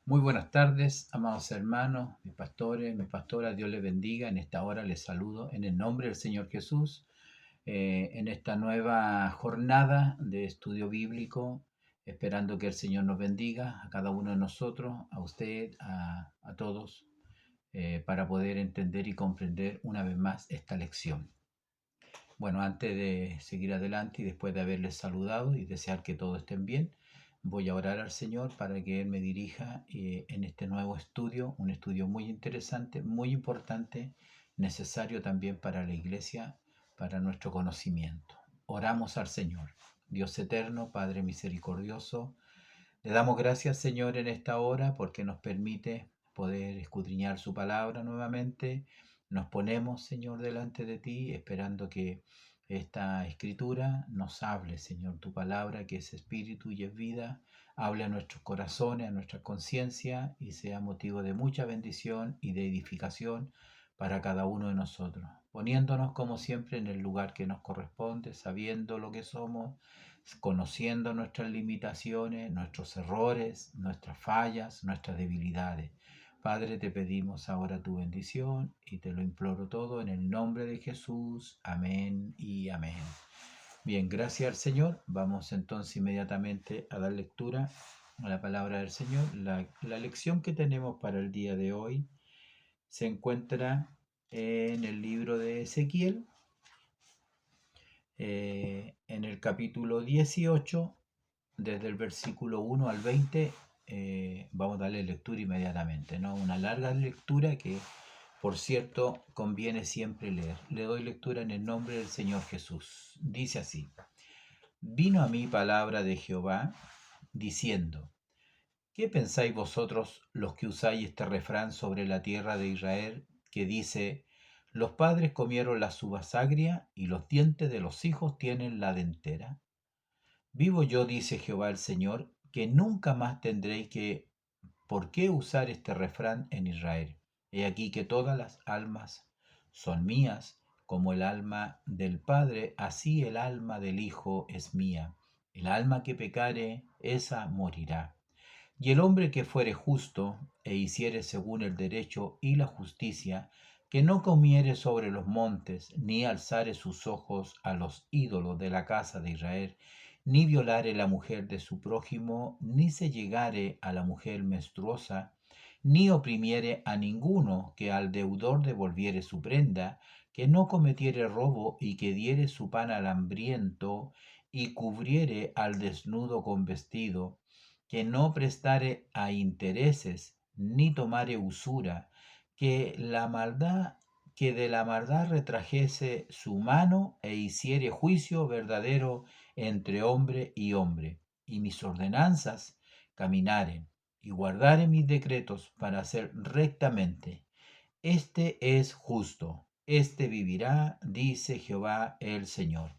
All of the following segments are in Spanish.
Muy buenas tardes, amados hermanos, mis pastores, mis pastoras, Dios les bendiga. En esta hora les saludo en el nombre del Señor Jesús, en esta nueva jornada de estudio bíblico, esperando que el Señor nos bendiga a cada uno de nosotros, a usted, a todos, para poder entender y comprender una vez más esta lección. Bueno, antes de seguir adelante y después de haberles saludado y desear que todos estén bien, voy a orar al Señor para que Él me dirija en este nuevo estudio, un estudio muy interesante, muy importante, necesario también para la iglesia, para nuestro conocimiento. Oramos al Señor. Dios eterno, Padre misericordioso, le damos gracias, Señor, en esta hora porque nos permite poder escudriñar su palabra nuevamente. Nos ponemos, Señor, delante de ti, esperando que esta escritura nos hable, Señor, tu palabra que es espíritu y es vida, hable a nuestros corazones, a nuestra conciencia y sea motivo de mucha bendición y de edificación para cada uno de nosotros, poniéndonos como siempre en el lugar que nos corresponde, sabiendo lo que somos, conociendo nuestras limitaciones, nuestros errores, nuestras fallas, nuestras debilidades. Padre, te pedimos ahora tu bendición y te lo imploro todo en el nombre de Jesús. Amén y amén. Bien, gracias al Señor. Vamos entonces inmediatamente a dar lectura a la palabra del Señor. La lección que tenemos para el día de hoy se encuentra en el libro de Ezequiel, en el capítulo 18, desde el versículo 1 al 20. Vamos a darle lectura inmediatamente, ¿no? Una larga lectura que, por cierto, conviene siempre leer. Le doy lectura en el nombre del Señor Jesús. Dice así: Vino a mí palabra de Jehová, diciendo: ¿Qué pensáis vosotros los que usáis este refrán sobre la tierra de Israel, que dice: los padres comieron la uvas agria y los dientes de los hijos tienen la dentera? Vivo yo, dice Jehová el Señor, que nunca más tendréis que por qué usar este refrán en Israel. He aquí que todas las almas son mías, como el alma del Padre, así el alma del Hijo es mía. El alma que pecare, esa morirá. Y el hombre que fuere justo e hiciere según el derecho y la justicia, que no comiere sobre los montes, ni alzare sus ojos a los ídolos de la casa de Israel, ni violare la mujer de su prójimo, ni se llegare a la mujer menstruosa, ni oprimiere a ninguno, que al deudor devolviere su prenda, que no cometiere robo y que diere su pan al hambriento, y cubriere al desnudo con vestido, que no prestare a intereses, ni tomare usura, que la maldad, que de la maldad retrajese su mano e hiciere juicio verdadero entre hombre y hombre, y mis ordenanzas caminaren, y guardare mis decretos para hacer rectamente. Este es justo, este vivirá, dice Jehová el Señor.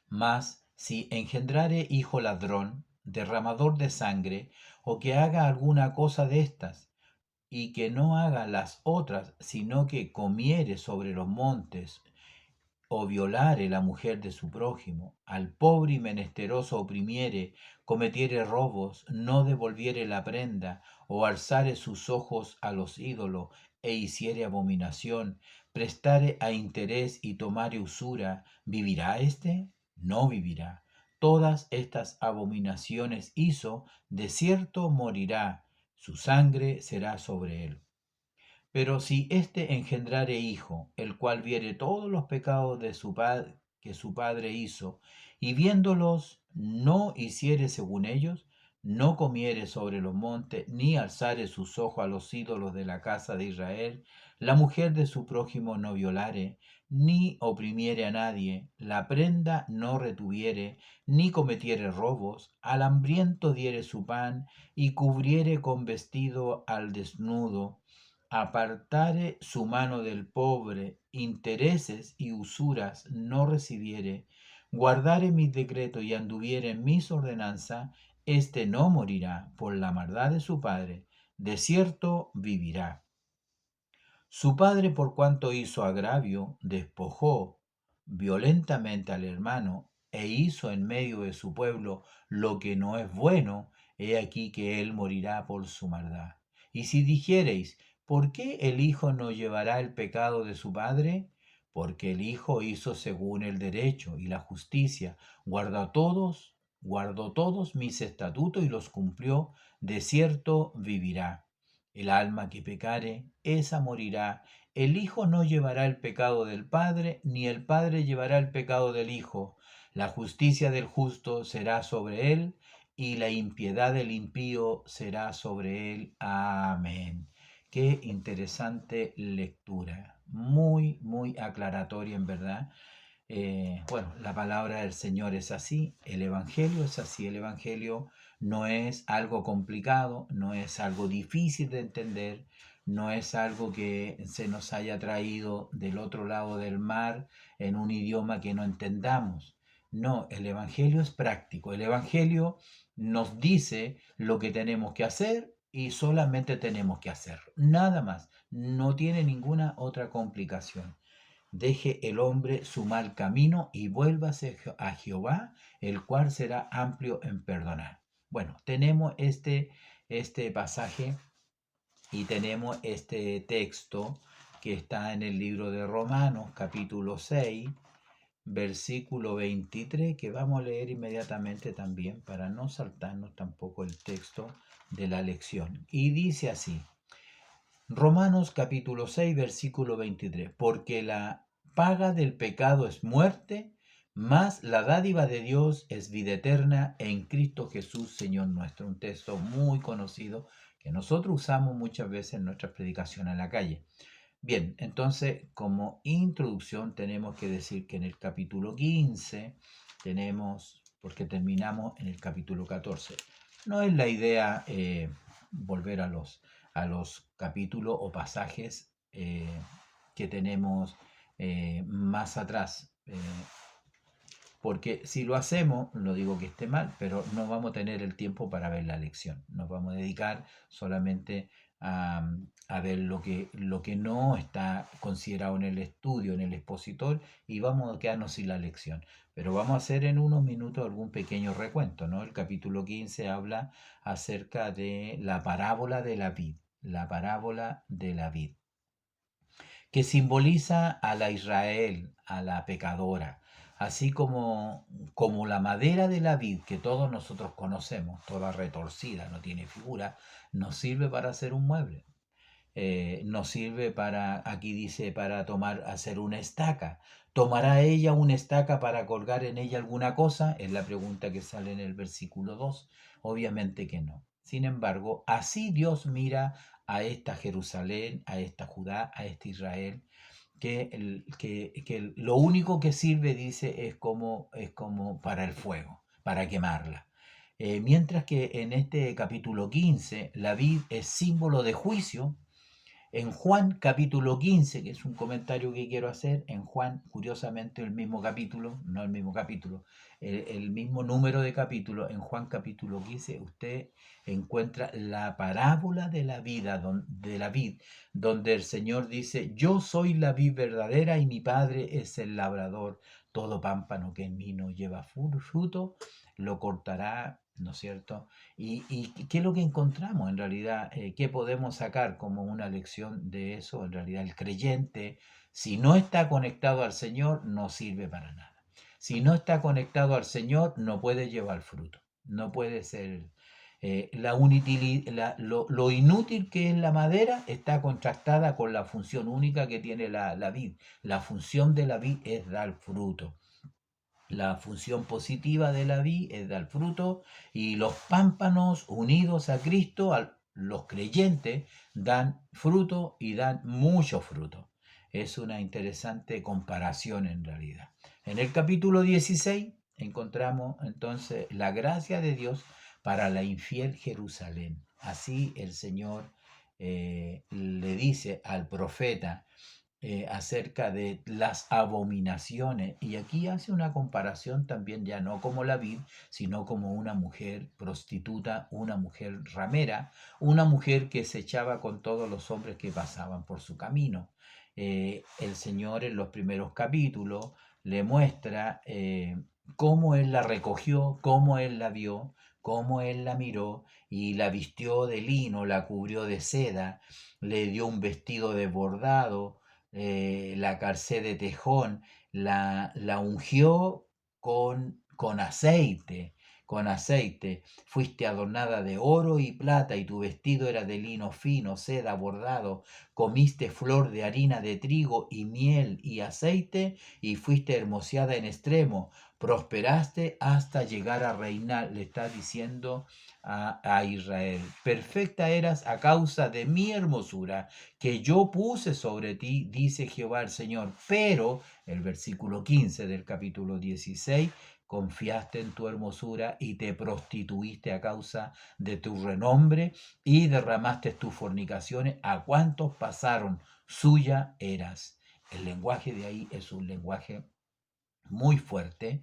Mas si engendrare hijo ladrón, derramador de sangre, o que haga alguna cosa de estas, y que no haga las otras, sino que comiere sobre los montes, o violare la mujer de su prójimo, al pobre y menesteroso oprimiere, cometiere robos, no devolviere la prenda, o alzare sus ojos a los ídolos, e hiciere abominación, prestare a interés y tomare usura, ¿vivirá éste? No vivirá. Todas estas abominaciones hizo, de cierto morirá, su sangre será sobre él. Pero si éste engendrare hijo, el cual viere todos los pecados de su padre que su padre hizo, y viéndolos no hiciere según ellos, no comiere sobre los montes, ni alzare sus ojos a los ídolos de la casa de Israel, la mujer de su prójimo no violare, ni oprimiere a nadie, la prenda no retuviere, ni cometiere robos, al hambriento diere su pan, y cubriere con vestido al desnudo, apartare su mano del pobre, intereses y usuras no recibiere, guardare mis decretos y anduviere en mis ordenanzas, éste no morirá por la maldad de su padre, de cierto vivirá. Su padre, por cuanto hizo agravio, despojó violentamente al hermano, e hizo en medio de su pueblo lo que no es bueno, he aquí que él morirá por su maldad. Y si dijereis, ¿por qué el Hijo no llevará el pecado de su Padre? Porque el Hijo hizo según el derecho y la justicia, guardó todos mis estatutos y los cumplió, de cierto vivirá. El alma que pecare, esa morirá. El Hijo no llevará el pecado del Padre, ni el Padre llevará el pecado del Hijo. La justicia del justo será sobre él, y la impiedad del impío será sobre él. Amén. Qué interesante lectura, muy, muy aclaratoria en verdad. Bueno, la palabra del Señor es así, el Evangelio es así, el Evangelio no es algo complicado, no es algo difícil de entender, no es algo que se nos haya traído del otro lado del mar en un idioma que no entendamos. No, el Evangelio es práctico, el Evangelio nos dice lo que tenemos que hacer y solamente tenemos que hacerlo, nada más, no tiene ninguna otra complicación. Deje el hombre su mal camino y vuélvase a Jehová, el cual será amplio en perdonar. Bueno, tenemos este pasaje y tenemos este texto que está en el libro de Romanos, capítulo 6, versículo 23, que vamos a leer inmediatamente también para no saltarnos tampoco el texto de la lección. Y dice así: Romanos capítulo 6, versículo 23. Porque la paga del pecado es muerte, mas la dádiva de Dios es vida eterna en Cristo Jesús, Señor nuestro. Un texto muy conocido que nosotros usamos muchas veces en nuestras predicaciones en la calle. Bien, entonces como introducción tenemos que decir que en el capítulo 15 tenemos, porque terminamos en el capítulo 14. No es la idea volver a los capítulos o pasajes que tenemos más atrás. Porque si lo hacemos, no digo que esté mal, pero no vamos a tener el tiempo para ver la lección. Nos vamos a dedicar solamente a ver lo que no está considerado en el estudio, en el expositor, y vamos a quedarnos sin la lección. Pero vamos a hacer en unos minutos algún pequeño recuento, ¿no? El capítulo 15 habla acerca de la parábola de la vid, la parábola de la vid, que simboliza a la Israel, a la pecadora, así como la madera de la vid que todos nosotros conocemos, toda retorcida, no tiene figura, nos sirve para hacer un mueble. Nos sirve para, aquí dice, para hacer una estaca. ¿Tomará ella una estaca para colgar en ella alguna cosa? Es la pregunta que sale en el versículo 2. Obviamente que no. Sin embargo, así Dios mira a esta Jerusalén, a esta Judá, a este Israel, que lo único que sirve, dice, es como para el fuego, para quemarla. Mientras que en este capítulo 15, la vid es símbolo de juicio. En Juan capítulo 15, que es un comentario que quiero hacer, en Juan, curiosamente, el mismo capítulo, no el mismo capítulo, el mismo número de capítulo, en Juan capítulo 15, usted encuentra la parábola de la vida, de la vid, donde el Señor dice: yo soy la vid verdadera y mi Padre es el labrador. Todo pámpano que en mí no lleva fruto, lo cortará, ¿no es cierto? ¿Y qué es lo que encontramos en realidad? ¿Qué podemos sacar como una lección de eso? En realidad el creyente, si no está conectado al Señor, no sirve para nada. Si no está conectado al Señor, no puede llevar fruto. No puede ser... lo inútil que es la madera está contrastada con la función única que tiene la vid. La función de la vid es dar fruto. La función positiva de la vid es dar fruto, y los pámpanos unidos a Cristo, los creyentes, dan fruto y dan mucho fruto. Es una interesante comparación en realidad. En el capítulo 16 encontramos entonces la gracia de Dios para la infiel Jerusalén. Así el Señor le dice al profeta acerca de las abominaciones, y aquí hace una comparación también, ya no como la vid, sino como una mujer prostituta, una mujer ramera, una mujer que se echaba con todos los hombres que pasaban por su camino. El Señor en los primeros capítulos le muestra cómo él la recogió, cómo él la vio, cómo él la miró y la vistió de lino, la cubrió de seda, le dio un vestido de bordado, la calcé de tejón, la ungió con aceite, con aceite. Fuiste adornada de oro y plata y tu vestido era de lino fino, seda, bordado. Comiste flor de harina de trigo y miel y aceite y fuiste hermoseada en extremo, prosperaste hasta llegar a reinar, le está diciendo a Israel. Perfecta eras a causa de mi hermosura que yo puse sobre ti, dice Jehová el Señor. Pero, el versículo 15 del capítulo 16, confiaste en tu hermosura y te prostituiste a causa de tu renombre y derramaste tus fornicaciones a cuantos pasaron, suya eras. El lenguaje de ahí es un lenguaje muy fuerte.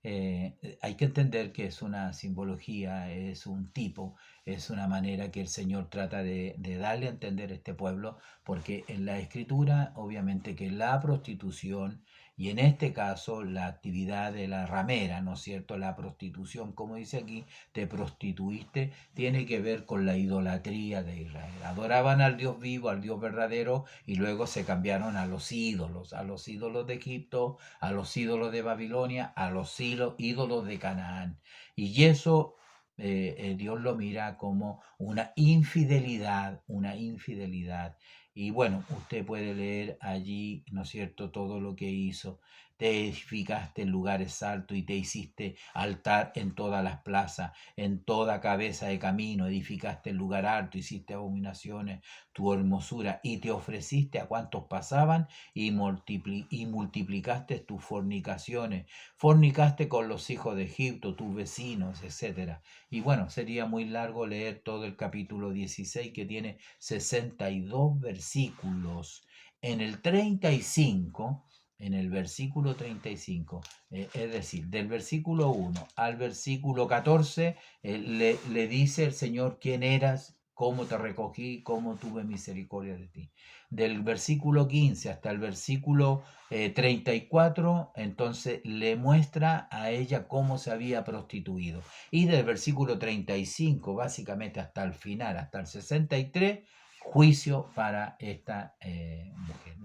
Hay que entender que es una simbología, es un tipo, es una manera que el Señor trata de darle a entender a este pueblo, porque en la escritura, obviamente que la prostitución, y en este caso la actividad de la ramera, ¿no es cierto? La prostitución, como dice aquí, te prostituiste, tiene que ver con la idolatría de Israel. Adoraban al Dios vivo, al Dios verdadero, y luego se cambiaron a los ídolos de Egipto, a los ídolos de Babilonia, a los ídolos de Canaán. Y eso Dios lo mira como una infidelidad, una infidelidad. Y bueno, usted puede leer allí, ¿no es cierto?, todo lo que hizo. Te edificaste en lugares altos y te hiciste altar en todas las plazas, en toda cabeza de camino, edificaste en lugar alto, hiciste abominaciones, tu hermosura, y te ofreciste a cuantos pasaban y multiplicaste tus fornicaciones, fornicaste con los hijos de Egipto, tus vecinos, etcétera. Y bueno, sería muy largo leer todo el capítulo 16 que tiene 62 versículos. En el 35, en el versículo 35, es decir, del versículo 1 al versículo 14, le dice el Señor quién eras, cómo te recogí, cómo tuve misericordia de ti. Del versículo 15 hasta el versículo 34, entonces le muestra a ella cómo se había prostituido. Y del versículo 35, básicamente hasta el final, hasta el 63, juicio para esta mujer.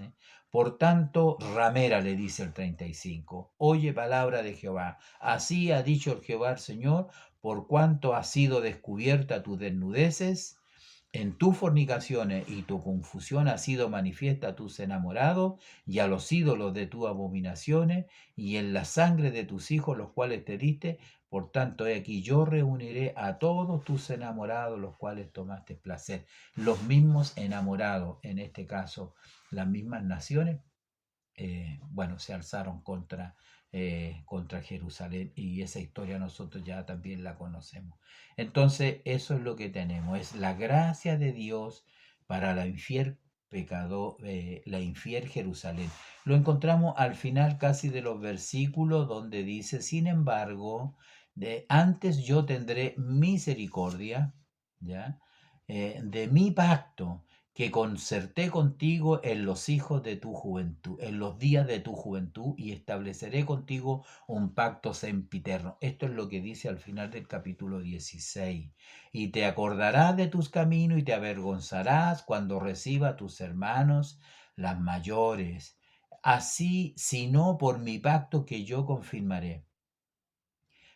Por tanto, ramera, le dice el 35, oye palabra de Jehová. Así ha dicho el Jehová el Señor, por cuanto ha sido descubierta tus desnudeces, en tus fornicaciones y tu confusión ha sido manifiesta a tus enamorados y a los ídolos de tus abominaciones y en la sangre de tus hijos los cuales te diste. Por tanto, he aquí yo reuniré a todos tus enamorados los cuales tomaste placer. Los mismos enamorados, en este caso las mismas naciones, bueno, se alzaron contra Jerusalén y esa historia nosotros ya también la conocemos. Entonces, eso es lo que tenemos, es la gracia de Dios para la infiel pecado, la infiel Jerusalén. Lo encontramos al final casi de los versículos donde dice, sin embargo, antes yo tendré misericordia, ¿ya? De mi pacto que concerté contigo en los hijos de tu juventud, en los días de tu juventud, y estableceré contigo un pacto sempiterno. Esto es lo que dice al final del capítulo 16. Y te acordarás de tus caminos y te avergonzarás cuando reciba a tus hermanos, las mayores. Así, sino por mi pacto que yo confirmaré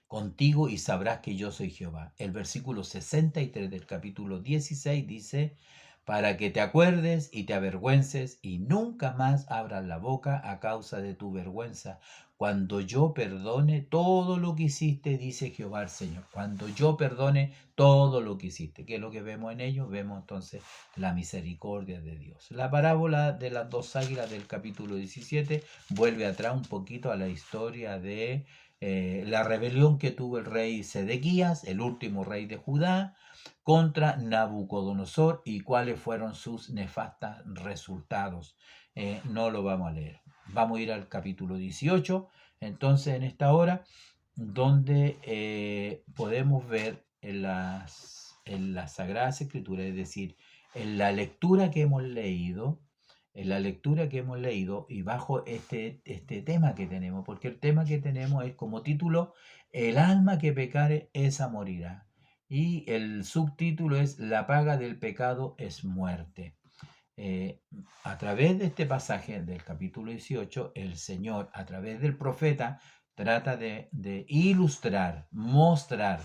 contigo y sabrás que yo soy Jehová. El versículo 63 del capítulo 16 dice, para que te acuerdes y te avergüences y nunca más abras la boca a causa de tu vergüenza. Cuando yo perdone todo lo que hiciste, dice Jehová el Señor. Cuando yo perdone todo lo que hiciste. ¿Qué es lo que vemos en ello? Vemos entonces la misericordia de Dios. La parábola de las dos águilas del capítulo 17 vuelve atrás un poquito a la historia de la rebelión que tuvo el rey Sedequías, el último rey de Judá, contra Nabucodonosor y cuáles fueron sus nefastos resultados. No lo vamos a leer. Vamos a ir al capítulo 18, entonces en esta hora, donde podemos ver en las Sagradas Escrituras, es decir, en la lectura que hemos leído, en la lectura que hemos leído y bajo este tema que tenemos, porque el tema que tenemos es como título, El alma que pecare, esa morirá. Y el subtítulo es La paga del pecado es muerte. Eh, a través de este pasaje del capítulo 18, el Señor, a través del profeta, trata de ilustrar, mostrar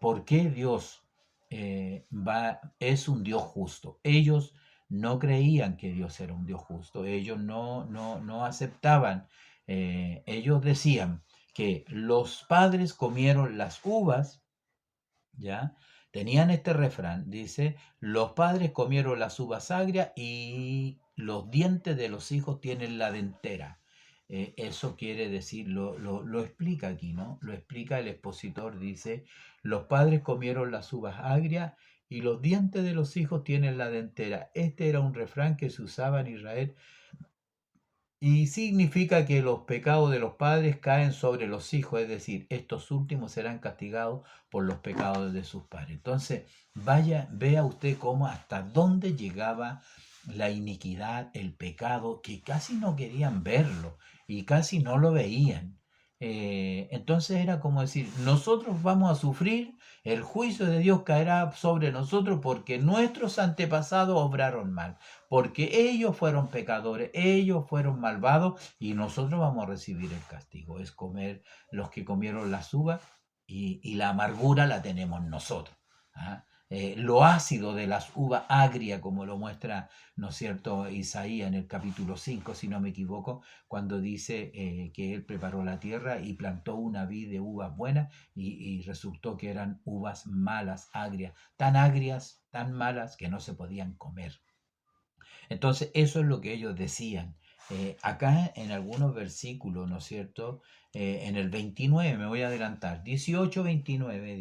por qué Dios es un Dios justo. Ellos no creían que Dios era un Dios justo, ellos no aceptaban, ellos decían que los padres comieron las uvas, ¿ya? Tenían este refrán, dice, los padres comieron las uvas agrias y los dientes de los hijos tienen la dentera. Eso quiere decir, lo explica aquí, ¿no? Lo explica el expositor, dice, los padres comieron las uvas agrias y los dientes de los hijos tienen la dentera. Este era un refrán que se usaba en Israel y significa que los pecados de los padres caen sobre los hijos, es decir, estos últimos serán castigados por los pecados de sus padres. Entonces, vea usted cómo hasta dónde llegaba la iniquidad, el pecado, que casi no querían verlo y casi no lo veían. Entonces era como decir, nosotros vamos a sufrir, el juicio de Dios caerá sobre nosotros porque nuestros antepasados obraron mal, porque ellos fueron pecadores, ellos fueron malvados y nosotros vamos a recibir el castigo. Es comer los que comieron las uvas y la amargura la tenemos nosotros. ¿Ah? Lo ácido de las uvas agria, como lo muestra, ¿no es cierto?, Isaías en el capítulo 5, si no me equivoco, cuando dice que él preparó la tierra y plantó una vid de uvas buenas y resultó que eran uvas malas, agrias, tan malas que no se podían comer. Entonces, eso es lo que ellos decían. Acá en algunos versículos, ¿no es cierto? En el 29, me voy a adelantar, 18-29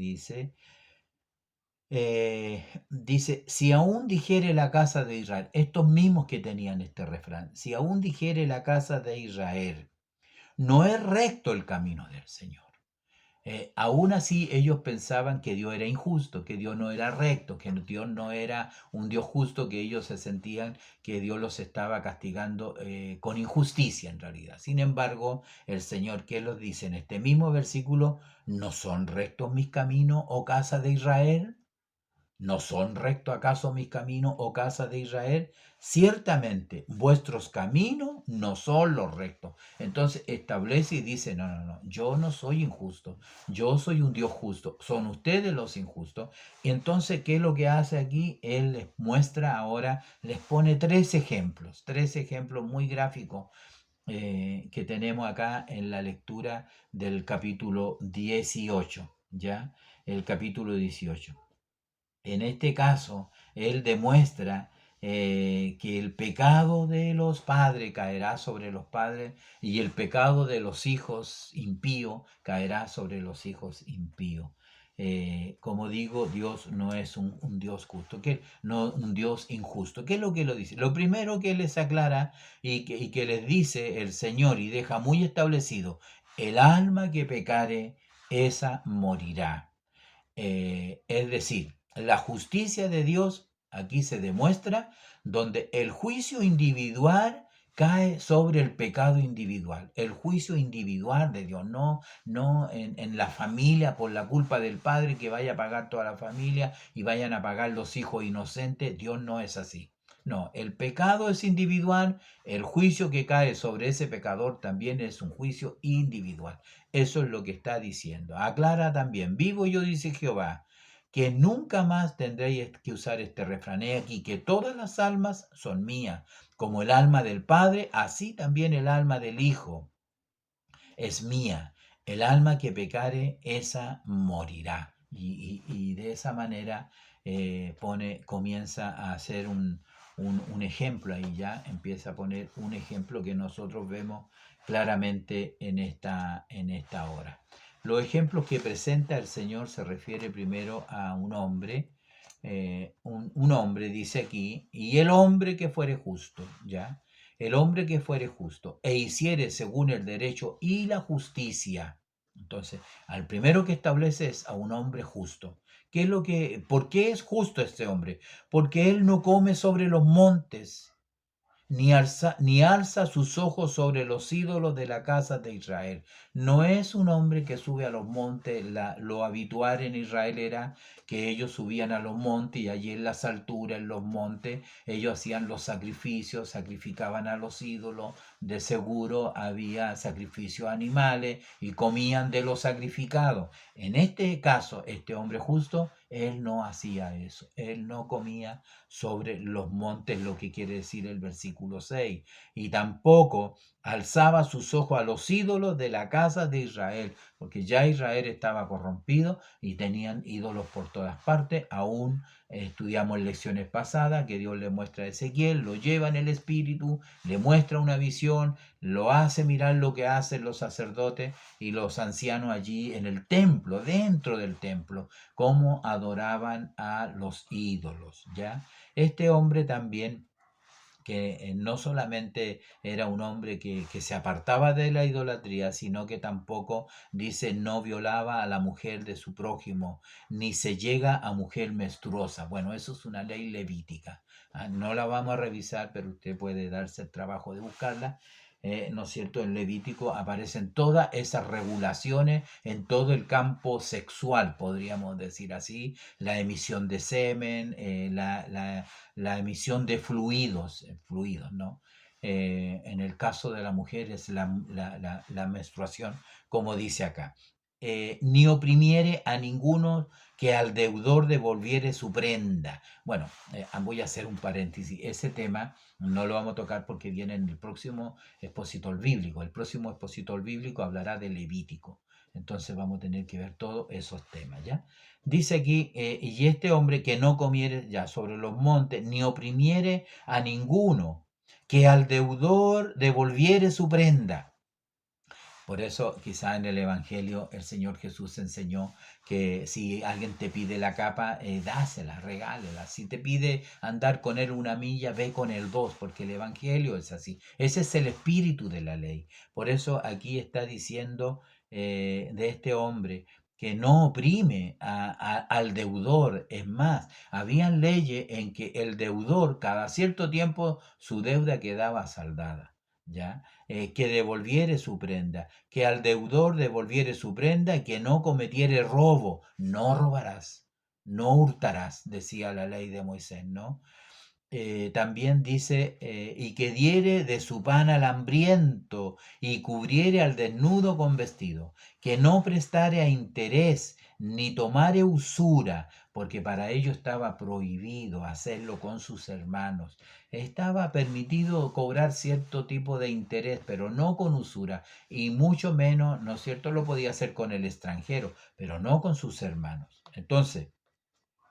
dice, si aún dijere la casa de Israel, estos mismos que tenían este refrán, si aún dijere la casa de Israel, no es recto el camino del Señor. Aún así ellos pensaban que Dios era injusto, que Dios no era recto, que Dios no era un Dios justo, que ellos se sentían que Dios los estaba castigando con injusticia en realidad. Sin embargo, el Señor, ¿qué los dice en este mismo versículo? ¿No son rectos mis caminos, oh casa de Israel? ¿No son rectos acaso mis caminos, oh casa de Israel? Ciertamente vuestros caminos no son los rectos. Entonces establece y dice, no, yo no soy injusto, yo soy un Dios justo, son ustedes los injustos. Y entonces, ¿qué es lo que hace aquí? Él les muestra ahora, les pone tres ejemplos muy gráficos que tenemos acá en la lectura del capítulo 18, ¿ya? El capítulo 18. En este caso, él demuestra que el pecado de los padres caerá sobre los padres y el pecado de los hijos impíos caerá sobre los hijos impíos. Como digo, Dios no es un Dios justo, no un Dios injusto. ¿Qué es lo que lo dice? Lo primero que les aclara y que les dice el Señor y deja muy establecido, el alma que pecare, esa morirá. Es decir, la justicia de Dios aquí se demuestra donde el juicio individual cae sobre el pecado individual, el juicio individual de Dios, no en la familia por la culpa del padre que vaya a pagar toda la familia y vayan a pagar los hijos inocentes. Dios no es así. No, el pecado es individual, el juicio que cae sobre ese pecador también es un juicio individual. Eso es lo que está diciendo. Aclara también, vivo yo, dice Jehová, que nunca más tendréis que usar este refrán. He aquí que todas las almas son mías, como el alma del Padre, así también el alma del Hijo es mía. El alma que pecare, esa morirá. Y de esa manera comienza a hacer un ejemplo ahí ya, empieza a poner un ejemplo que nosotros vemos claramente en esta hora. Los ejemplos que presenta el Señor se refiere primero a un hombre, un hombre dice aquí, y el hombre que fuere justo, ¿ya? El hombre que fuere justo e hiciere según el derecho y la justicia. Entonces, al primero que establece es a un hombre justo. ¿Por qué es justo este hombre? Porque él no come sobre los montes, ni alza sus ojos sobre los ídolos de la casa de Israel. No es un hombre que sube a los montes. Lo habitual en Israel era que ellos subían a los montes y allí en las alturas, en los montes, ellos hacían los sacrificios, sacrificaban a los ídolos. De seguro había sacrificios animales y comían de lo sacrificado. En este caso, este hombre justo, él no hacía eso. Él no comía sobre los montes, lo que quiere decir el versículo 6. Y tampoco alzaba sus ojos a los ídolos de la casa de Israel, porque ya Israel estaba corrompido y tenían ídolos por todas partes. Aún estudiamos lecciones pasadas que Dios le muestra a Ezequiel, lo lleva en el espíritu, le muestra una visión, lo hace mirar lo que hacen los sacerdotes y los ancianos allí en el templo, dentro del templo, cómo adoraban a los ídolos, ¿ya? Este hombre también, que no solamente era un hombre que se apartaba de la idolatría, sino que tampoco, dice, no violaba a la mujer de su prójimo, ni se llega a mujer menstruosa. Bueno, eso es una ley levítica. No la vamos a revisar, pero usted puede darse el trabajo de buscarla. ¿No es cierto? En Levítico aparecen todas esas regulaciones en todo el campo sexual, podríamos decir así, la emisión de semen, la emisión de fluidos, ¿no? En el caso de la mujer es la menstruación, como dice acá. Ni oprimiere a ninguno, que al deudor devolviere su prenda. Bueno, voy a hacer un paréntesis. Ese tema no lo vamos a tocar porque viene en el próximo expositor bíblico. El próximo expositor bíblico hablará de Levítico. Entonces vamos a tener que ver todos esos temas, ¿ya? Dice aquí, y este hombre que no comiere ya sobre los montes, ni oprimiere a ninguno, que al deudor devolviere su prenda. Por eso quizá en el Evangelio el Señor Jesús enseñó que si alguien te pide la capa, dásela, regálela. Si te pide andar con él una milla, ve con él dos, porque el Evangelio es así. Ese es el espíritu de la ley. Por eso aquí está diciendo de este hombre que no oprime al deudor. Es más, habían leyes en que el deudor cada cierto tiempo su deuda quedaba saldada, ¿ya? Que devolviere su prenda, que al deudor devolviere su prenda, y que no cometiere robo. No robarás, no hurtarás, decía la ley de Moisés, ¿no? También dice, y que diere de su pan al hambriento, y cubriere al desnudo con vestido, que no prestare a interés, ni tomare usura, porque para ello estaba prohibido hacerlo con sus hermanos. Estaba permitido cobrar cierto tipo de interés, pero no con usura, y mucho menos, ¿no es cierto?, lo podía hacer con el extranjero, pero no con sus hermanos. Entonces,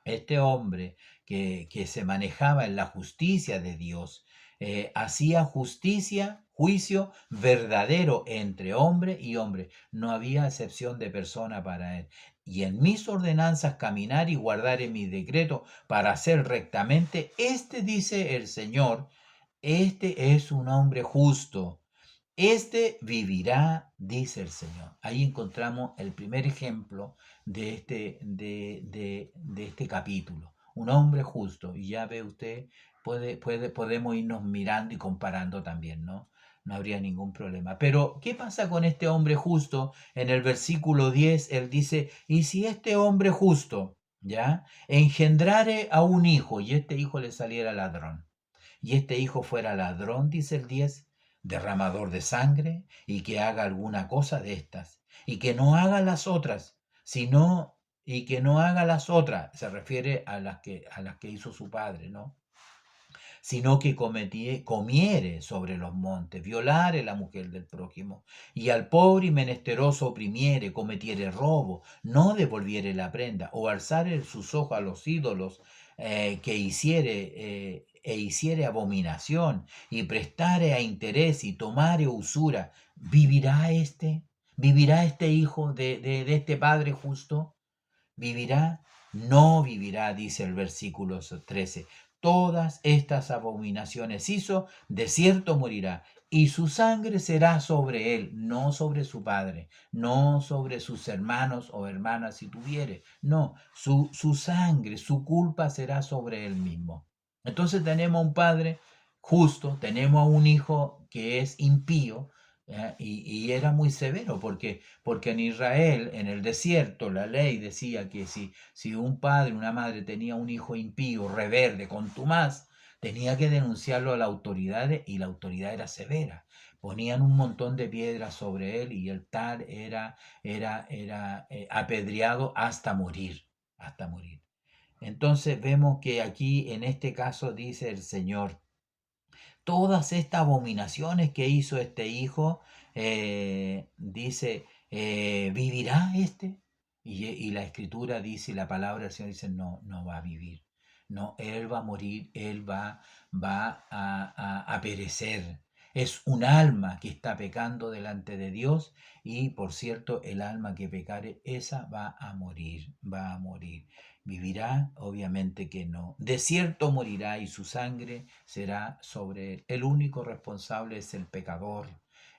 este hombre que se manejaba en la justicia de Dios, hacía justicia, juicio verdadero entre hombre y hombre. No había excepción de persona para él. Y en mis ordenanzas caminar y guardar en mi decreto para hacer rectamente, este dice el Señor, este es un hombre justo. Este vivirá, dice el Señor. Ahí encontramos el primer ejemplo de este capítulo. Un hombre justo. Y ya ve usted, podemos irnos mirando y comparando también, ¿no? No habría ningún problema. Pero, ¿qué pasa con este hombre justo? En el versículo 10, él dice, y si este hombre justo, ¿ya? Engendrare a un hijo, y este hijo le saliera ladrón, y este hijo fuera ladrón, dice el 10, derramador de sangre, y que haga alguna cosa de estas, y que no haga las otras, sino, y que no haga las otras, se refiere a las que hizo su padre, ¿no? Sino que comiere sobre los montes, violare la mujer del prójimo, y al pobre y menesteroso oprimiere, cometiere robo, no devolviere la prenda, o alzare sus ojos a los ídolos, e hiciere abominación, y prestare a interés, y tomare usura, ¿vivirá este hijo de este padre justo? ¿Vivirá? No vivirá, dice el versículo 13. Todas estas abominaciones hizo, de cierto morirá, y su sangre será sobre él, no sobre su padre, no sobre sus hermanos o hermanas si tuviere, no, su sangre, su culpa será sobre él mismo. Entonces tenemos un padre justo, tenemos a un hijo que es impío, y era muy severo porque en Israel, en el desierto, la ley decía que si un padre, una madre tenía un hijo impío, rebelde, contumaz, tenía que denunciarlo a la autoridad y la autoridad era severa. Ponían un montón de piedras sobre él y el tal era apedreado hasta morir, hasta morir. Entonces vemos que aquí en este caso dice el Señor, todas estas abominaciones que hizo este hijo, dice, ¿vivirá este? Y la escritura dice, y la palabra del Señor dice, no, no va a vivir. No, él va a morir, él va a perecer. Es un alma que está pecando delante de Dios y por cierto, el alma que pecare, esa va a morir, va a morir. ¿Vivirá? Obviamente que no. De cierto morirá y su sangre será sobre él. El único responsable es el pecador.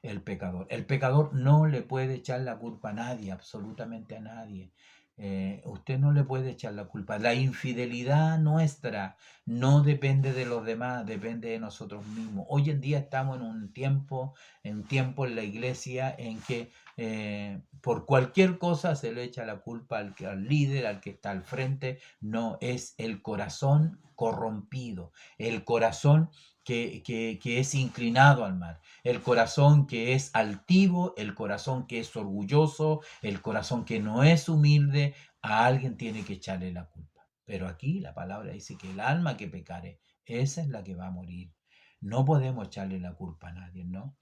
El pecador. El pecador no le puede echar la culpa a nadie, absolutamente a nadie. Usted no le puede echar la culpa. La infidelidad nuestra no depende de los demás, depende de nosotros mismos. Hoy en día estamos en un tiempo en la iglesia en que por cualquier cosa se le echa la culpa al líder, al que está al frente. No, es el corazón corrompido, el corazón que es inclinado al mal, el corazón que es altivo, el corazón que es orgulloso, el corazón que no es humilde. A alguien tiene que echarle la culpa. Pero aquí la palabra dice que el alma que pecare, esa es la que va a morir. No podemos echarle la culpa a nadie, ¿no?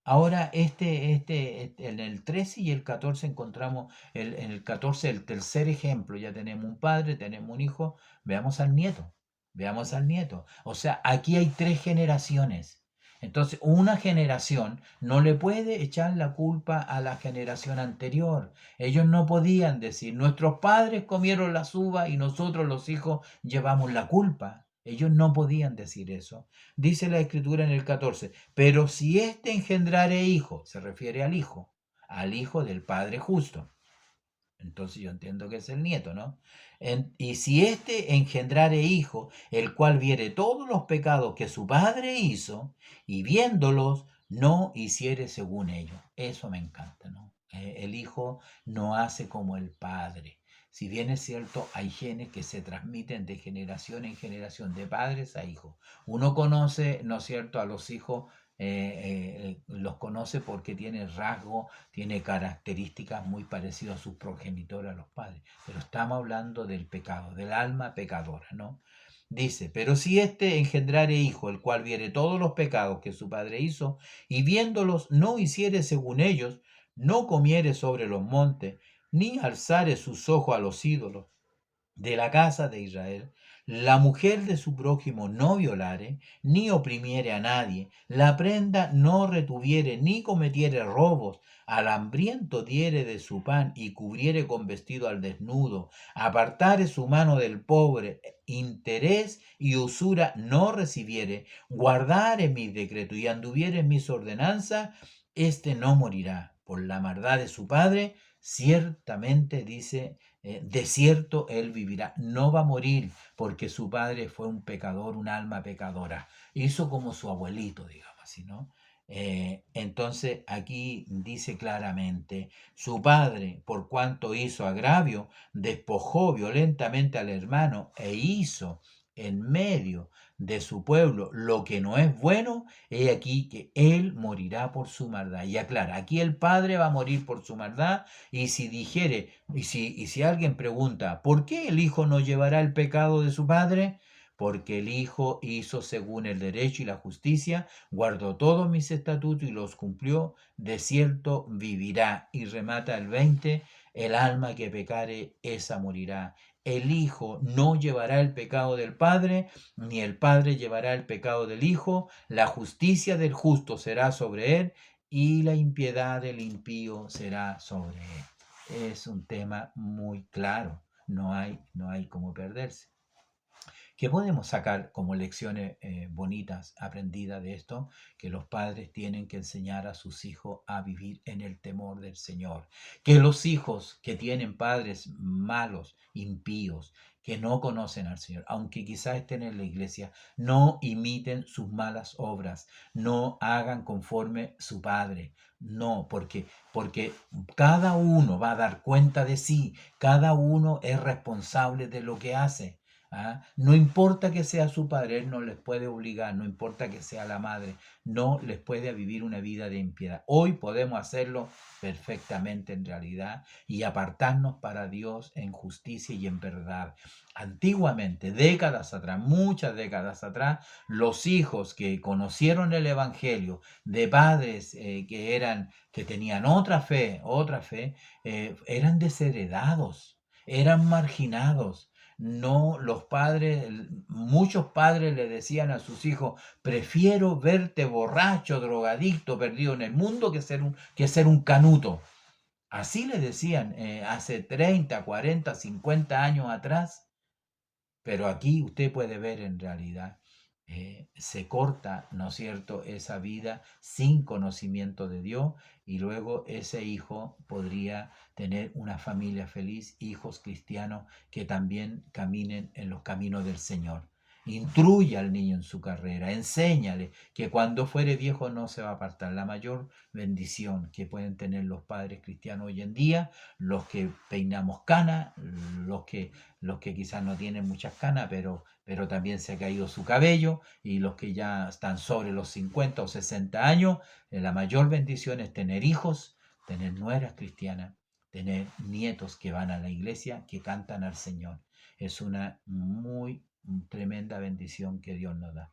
Ahora, en el 13 y el 14 encontramos, en el 14 el tercer ejemplo, ya tenemos un padre, tenemos un hijo, veamos al nieto, veamos al nieto. O sea, aquí hay tres generaciones. Entonces, una generación no le puede echar la culpa a la generación anterior. Ellos no podían decir, nuestros padres comieron las uvas y nosotros los hijos llevamos la culpa. Ellos no podían decir eso. Dice la escritura en el 14, pero si éste engendrare hijo, se refiere al hijo del Padre justo. Entonces yo entiendo que es el nieto, ¿no? Y si éste engendrare hijo, el cual viere todos los pecados que su padre hizo, y viéndolos, no hiciere según ellos. Eso me encanta, ¿no? El hijo no hace como el padre. Si bien es cierto, hay genes que se transmiten de generación en generación, de padres a hijos. Uno conoce, ¿no es cierto?, a los hijos, los conoce porque tiene rasgos, tiene características muy parecidas a sus progenitores, a los padres. Pero estamos hablando del pecado, del alma pecadora, ¿no? Dice, pero si éste engendrare hijo, el cual viere todos los pecados que su padre hizo, y viéndolos no hiciere según ellos, no comiere sobre los montes, ni alzare sus ojos a los ídolos de la casa de Israel, la mujer de su prójimo no violare, ni oprimiere a nadie, la prenda no retuviere, ni cometiere robos, al hambriento diere de su pan y cubriere con vestido al desnudo, apartare su mano del pobre, interés y usura no recibiere, guardare mis decretos y anduviere en mis ordenanzas, este no morirá por la maldad de su padre, ciertamente dice de cierto él vivirá, no va a morir porque su padre fue un pecador, un alma pecadora. Hizo como su abuelito, digamos así, ¿no? Entonces aquí dice claramente, su padre, por cuanto hizo agravio, despojó violentamente al hermano e hizo en medio de su pueblo lo que no es bueno, he aquí que él morirá por su maldad. Y aclara, aquí el padre va a morir por su maldad, y si dijere, y si alguien pregunta, ¿por qué el hijo no llevará el pecado de su padre? Porque el hijo hizo según el derecho y la justicia, guardó todos mis estatutos y los cumplió, de cierto vivirá. Y remata el 20, el alma que pecare, esa morirá. El hijo no llevará el pecado del padre, ni el padre llevará el pecado del hijo. La justicia del justo será sobre él, y la impiedad del impío será sobre él. Es un tema muy claro, no hay cómo perderse. ¿Qué podemos sacar como lecciones bonitas aprendidas de esto? Que los padres tienen que enseñar a sus hijos a vivir en el temor del Señor. Que los hijos que tienen padres malos, impíos, que no conocen al Señor, aunque quizás estén en la iglesia, no imiten sus malas obras, no hagan conforme su Padre. No, porque cada uno va a dar cuenta de sí, cada uno es responsable de lo que hace. ¿Ah? No importa que sea su padre, él no les puede obligar, no importa que sea la madre, no les puede vivir una vida de impiedad. Hoy podemos hacerlo perfectamente en realidad y apartarnos para Dios en justicia y en verdad. Antiguamente, décadas atrás, muchas décadas atrás, los hijos que conocieron el Evangelio de padres que tenían otra fe, eran desheredados, eran marginados. No, los padres, muchos padres le decían a sus hijos: prefiero verte borracho, drogadicto, perdido en el mundo que ser un canuto. Así le decían hace 30, 40, 50 años atrás. Pero aquí usted puede ver en realidad, se corta, ¿no es cierto?, esa vida sin conocimiento de Dios, y luego ese hijo podría tener una familia feliz, hijos cristianos que también caminen en los caminos del Señor. Instruye al niño en su carrera, enséñale que cuando fuere viejo no se va a apartar. La mayor bendición que pueden tener los padres cristianos hoy en día, los que peinamos cana, los que quizás no tienen muchas canas, pero también se ha caído su cabello, y los que ya están sobre los 50 o 60 años, la mayor bendición es tener hijos, tener nueras cristianas, tener nietos que van a la iglesia, que cantan al Señor. Es una muy tremenda bendición que Dios nos da.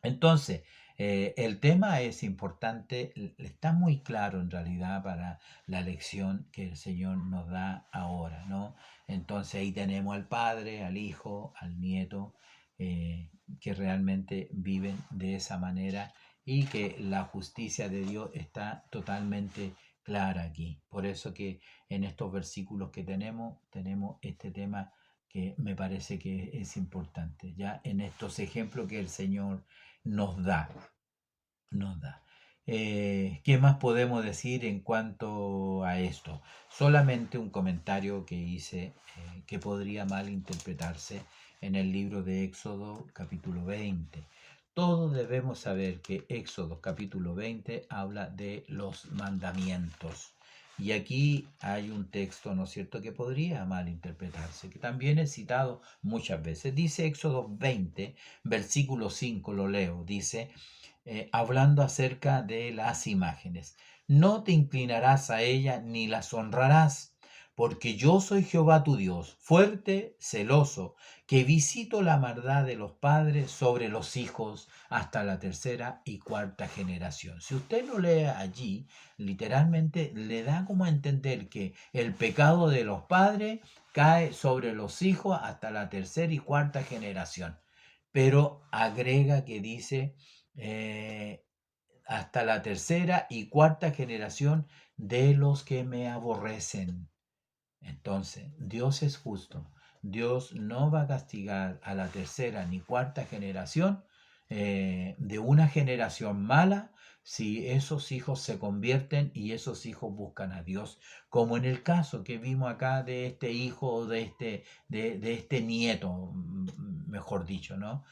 Entonces, el tema es importante, está muy claro en realidad para la lección que el Señor nos da ahora, ¿no? Entonces ahí tenemos al Padre, al Hijo, al Nieto, que realmente viven de esa manera, y que la justicia de Dios está totalmente clara aquí. Por eso que en estos versículos que tenemos este tema que me parece que es importante, ya en estos ejemplos que el Señor nos da, nos da. ¿Qué más podemos decir en cuanto a esto? Solamente un comentario que hice, que podría malinterpretarse en el libro de Éxodo capítulo 20. Todos debemos saber que Éxodo capítulo 20 habla de los mandamientos. Y aquí hay un texto, ¿no es cierto?, que podría malinterpretarse, que también es citado muchas veces. Dice Éxodo 20, versículo 5, lo leo, dice, hablando acerca de las imágenes: no te inclinarás a ella ni las honrarás, porque yo soy Jehová tu Dios, fuerte, celoso, que visito la maldad de los padres sobre los hijos hasta la tercera y cuarta generación. Si usted lo lee allí, literalmente le da como a entender que el pecado de los padres cae sobre los hijos hasta la tercera y cuarta generación. Pero agrega que dice, eh, hasta la tercera y cuarta generación de los que me aborrecen. Entonces, Dios es justo. Dios no va a castigar a la tercera ni cuarta generación de una generación mala, si esos hijos se convierten y esos hijos buscan a Dios, como en el caso que vimos acá de este hijo, o de este nieto, mejor dicho, ¿no?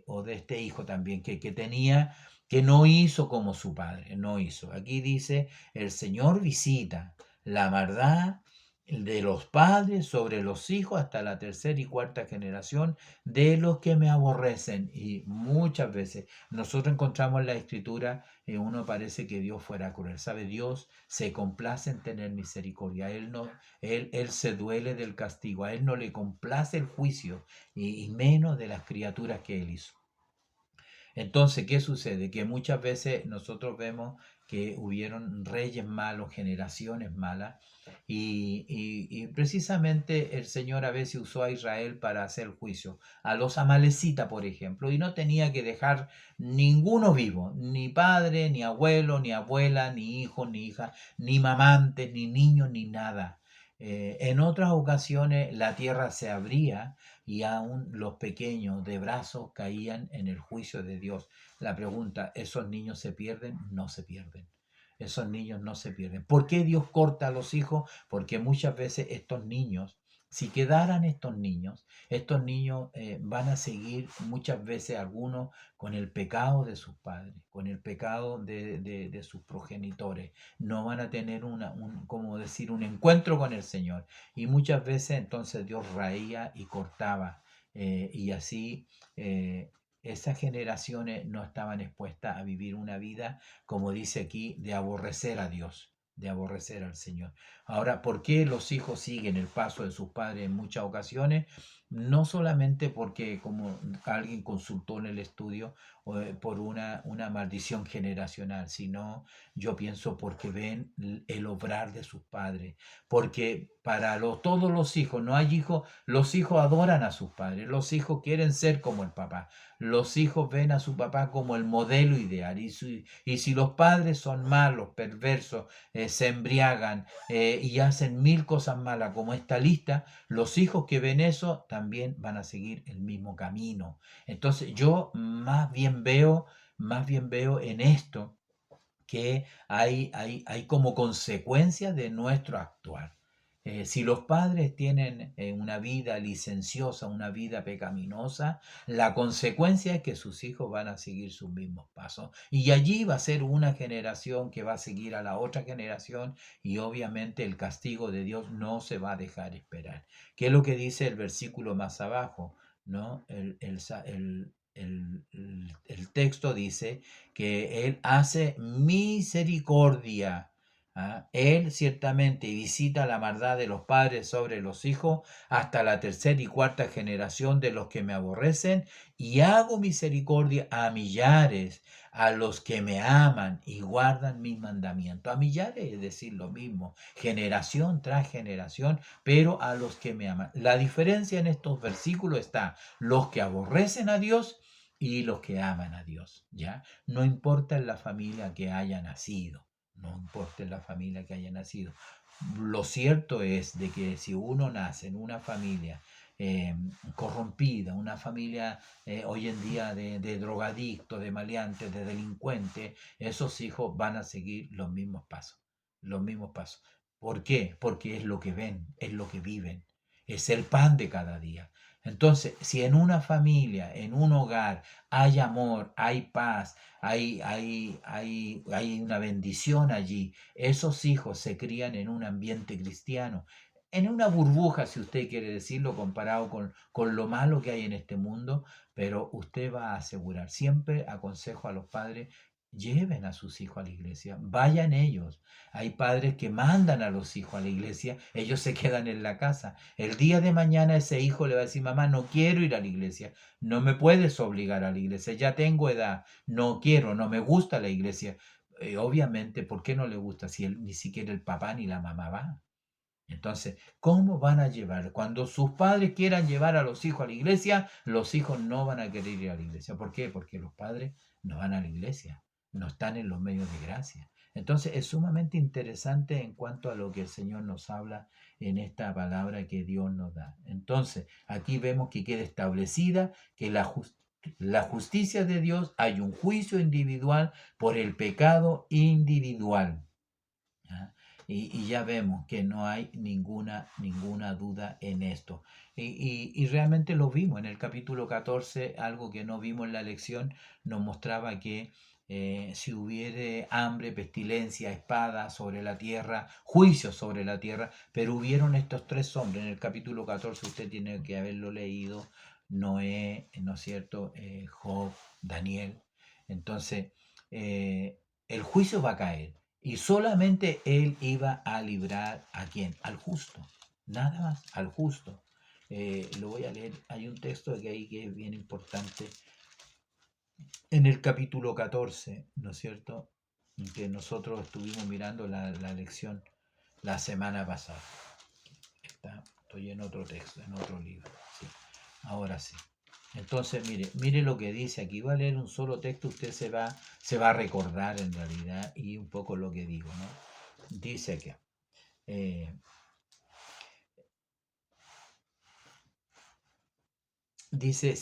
O de este hijo también que tenía, que no hizo como su padre, no hizo. Aquí dice, el Señor visita la maldad de los padres sobre los hijos hasta la tercera y cuarta generación de los que me aborrecen. Y muchas veces nosotros encontramos en la escritura, uno parece que Dios fuera cruel. ¿Sabe? Dios se complace en tener misericordia. Él no, él se duele del castigo. A Él no le complace el juicio, y menos de las criaturas que Él hizo. Entonces, ¿qué sucede? Que muchas veces nosotros vemos que hubieron reyes malos, generaciones malas, y precisamente el Señor a veces usó a Israel para hacer juicio. A los amalecitas, por ejemplo, y no tenía que dejar ninguno vivo, ni padre, ni abuelo, ni abuela, ni hijo, ni hija, ni mamantes, ni niños, ni nada. En otras ocasiones la tierra se abría, y aún los pequeños de brazos caían en el juicio de Dios. La pregunta, ¿esos niños se pierden? No se pierden. Esos niños no se pierden. ¿Por qué Dios corta a los hijos? Porque muchas veces estos niños Si quedaran estos niños van a seguir muchas veces algunos con el pecado de sus padres, con el pecado de sus progenitores. No van a tener como decir, un encuentro con el Señor. Y muchas veces entonces Dios raía y cortaba. Y así esas generaciones no estaban expuestas a vivir una vida, como dice aquí, de aborrecer a Dios, de aborrecer al Señor. Ahora, ¿por qué los hijos siguen el paso de sus padres en muchas ocasiones? No solamente porque, como alguien consultó en el estudio, por una maldición generacional, sino yo pienso porque ven el obrar de sus padres, porque para todos los hijos, no hay hijos, los hijos adoran a sus padres, los hijos quieren ser como el papá, los hijos ven a su papá como el modelo ideal, y si los padres son malos, perversos, se embriagan, y hacen mil cosas malas como esta lista, los hijos que ven eso también van a seguir el mismo camino. Entonces yo más bien veo en esto que hay como consecuencia de nuestro actuar. Si los padres tienen una vida licenciosa, una vida pecaminosa, la consecuencia es que sus hijos van a seguir sus mismos pasos. Y allí va a ser una generación que va a seguir a la otra generación, y obviamente el castigo de Dios no se va a dejar esperar. ¿Qué es lo que dice el versículo más abajo? ¿No? El texto dice que Él hace misericordia. Él ciertamente visita la maldad de los padres sobre los hijos hasta la tercera y cuarta generación de los que me aborrecen, y hago misericordia a millares, a los que me aman y guardan mis mandamientos. A millares es decir lo mismo, generación tras generación, pero a los que me aman. La diferencia en estos versículos está: los que aborrecen a Dios y los que aman a Dios, ¿ya? No importa en la familia que haya nacido, no importa en la familia que haya nacido. Lo cierto es de que si uno nace en una familia eh, corrompida, una familia hoy en día de drogadictos, de maleantes, de delincuentes, esos hijos van a seguir los mismos pasos, los mismos pasos. ¿Por qué? Porque es lo que ven, es lo que viven, es el pan de cada día. Entonces, si en una familia, en un hogar, hay amor, hay paz, hay una bendición allí, esos hijos se crían en un ambiente cristiano, en una burbuja, si usted quiere decirlo, comparado con lo malo que hay en este mundo, pero usted va a asegurar, siempre aconsejo a los padres: lleven a sus hijos a la iglesia, vayan ellos. Hay padres que mandan a los hijos a la iglesia, ellos se quedan en la casa. El día de mañana ese hijo le va a decir: mamá, no quiero ir a la iglesia, no me puedes obligar a la iglesia, ya tengo edad, no quiero, no me gusta la iglesia. Obviamente, ¿por qué no le gusta si ni siquiera el papá ni la mamá van? Entonces, ¿cómo van a llevar? Cuando sus padres quieran llevar a los hijos a la iglesia, los hijos no van a querer ir a la iglesia. ¿Por qué? Porque los padres no van a la iglesia, no están en los medios de gracia. Entonces, es sumamente interesante en cuanto a lo que el Señor nos habla en esta palabra que Dios nos da. Entonces, aquí vemos que queda establecida que la justicia de Dios, hay un juicio individual por el pecado individual. ¿Ya? Y ya vemos que no hay ninguna duda en esto. Y realmente lo vimos en el capítulo 14, algo que no vimos en la lección, nos mostraba que si hubiere hambre, pestilencia, espada sobre la tierra, juicio sobre la tierra, pero hubieron estos tres hombres. En el capítulo 14 usted tiene que haberlo leído: Noé, ¿no es cierto? Job, Daniel. Entonces, el juicio va a caer. Y solamente él iba a librar ¿a quién? Al justo. Nada más, al justo. Lo voy a leer. Hay un texto que ahí que es bien importante. En el capítulo 14, ¿no es cierto? Que nosotros estuvimos mirando la lección la semana pasada. Estoy en otro texto, en otro libro. Sí. Ahora sí. Entonces, mire lo que dice aquí. Va a leer un solo texto, usted se va a recordar en realidad y un poco lo que digo, ¿no? Dice que eh, dice: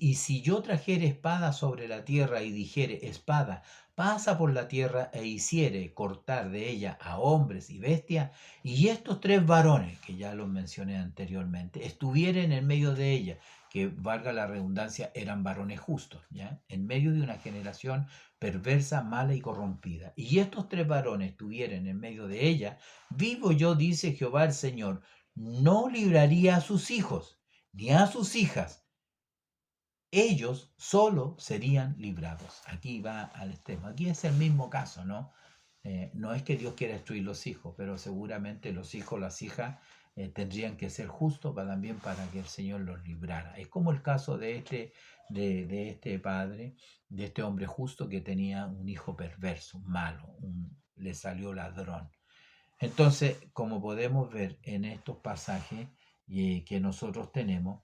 Y si yo trajere espada sobre la tierra y dijere, espada, pasa por la tierra e hiciere cortar de ella a hombres y bestias, y estos tres varones, que ya los mencioné anteriormente, estuvieren en medio de ella, que valga la redundancia, eran varones justos, ¿ya? En medio de una generación perversa, mala y corrompida. Y estos tres varones estuvieran en medio de ella, vivo yo, dice Jehová el Señor, no libraría a sus hijos, ni a sus hijas, ellos solo serían librados. Aquí va al tema. Aquí es el mismo caso, ¿no? No es que Dios quiera destruir los hijos, pero seguramente los hijos, las hijas, tendrían que ser justos también para que el Señor los librara. Es como el caso de este padre, de este hombre justo que tenía un hijo perverso, malo, le salió ladrón. Entonces, como podemos ver en estos pasajes que nosotros tenemos,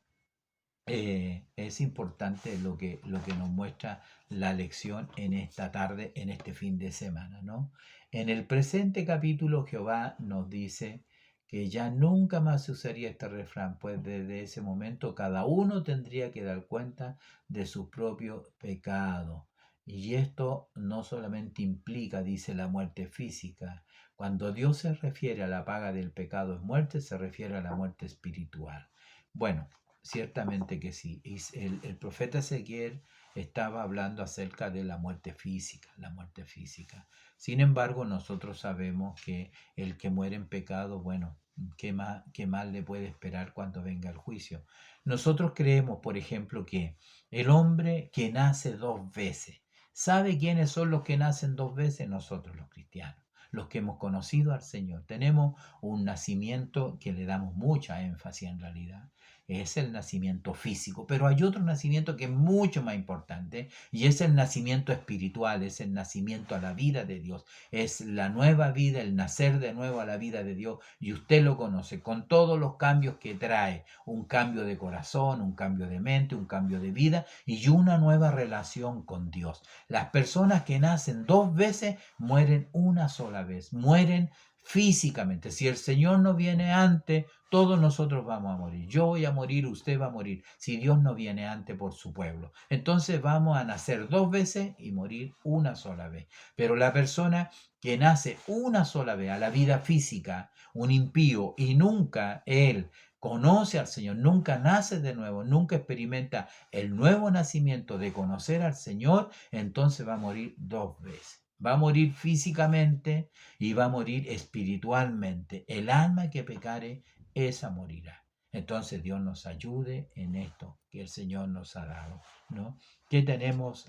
es importante lo que nos muestra la lección en esta tarde, en este fin de semana, ¿no? En el presente capítulo Jehová nos dice que ya nunca más se usaría este refrán, pues desde ese momento cada uno tendría que dar cuenta de su propio pecado. Y esto no solamente implica, dice, la muerte física. Cuando Dios se refiere a la paga del pecado es muerte, se refiere a la muerte espiritual. Bueno, ciertamente que sí. El profeta Ezequiel estaba hablando acerca de la muerte física, la muerte física. Sin embargo, nosotros sabemos que el que muere en pecado, bueno, qué más le puede esperar cuando venga el juicio? Nosotros creemos, por ejemplo, que el hombre que nace dos veces, ¿sabe quiénes son los que nacen dos veces? Nosotros los cristianos, los que hemos conocido al Señor. Tenemos un nacimiento que le damos mucha énfasis en realidad, es el nacimiento físico, pero hay otro nacimiento que es mucho más importante y es el nacimiento espiritual, es el nacimiento a la vida de Dios, es la nueva vida, el nacer de nuevo a la vida de Dios, y usted lo conoce con todos los cambios que trae, un cambio de corazón, un cambio de mente, un cambio de vida y una nueva relación con Dios. Las personas que nacen dos veces mueren una sola vez, mueren físicamente. Si el Señor no viene antes, todos nosotros vamos a morir. Yo voy a morir, usted va a morir, si Dios no viene antes por su pueblo. Entonces vamos a nacer dos veces y morir una sola vez. Pero la persona que nace una sola vez a la vida física, un impío, y nunca él conoce al Señor, nunca nace de nuevo, nunca experimenta el nuevo nacimiento de conocer al Señor, entonces va a morir dos veces. Va a morir físicamente y va a morir espiritualmente. El alma que pecare, esa morirá. Entonces Dios nos ayude en esto que el Señor nos ha dado, ¿no? Que tenemos,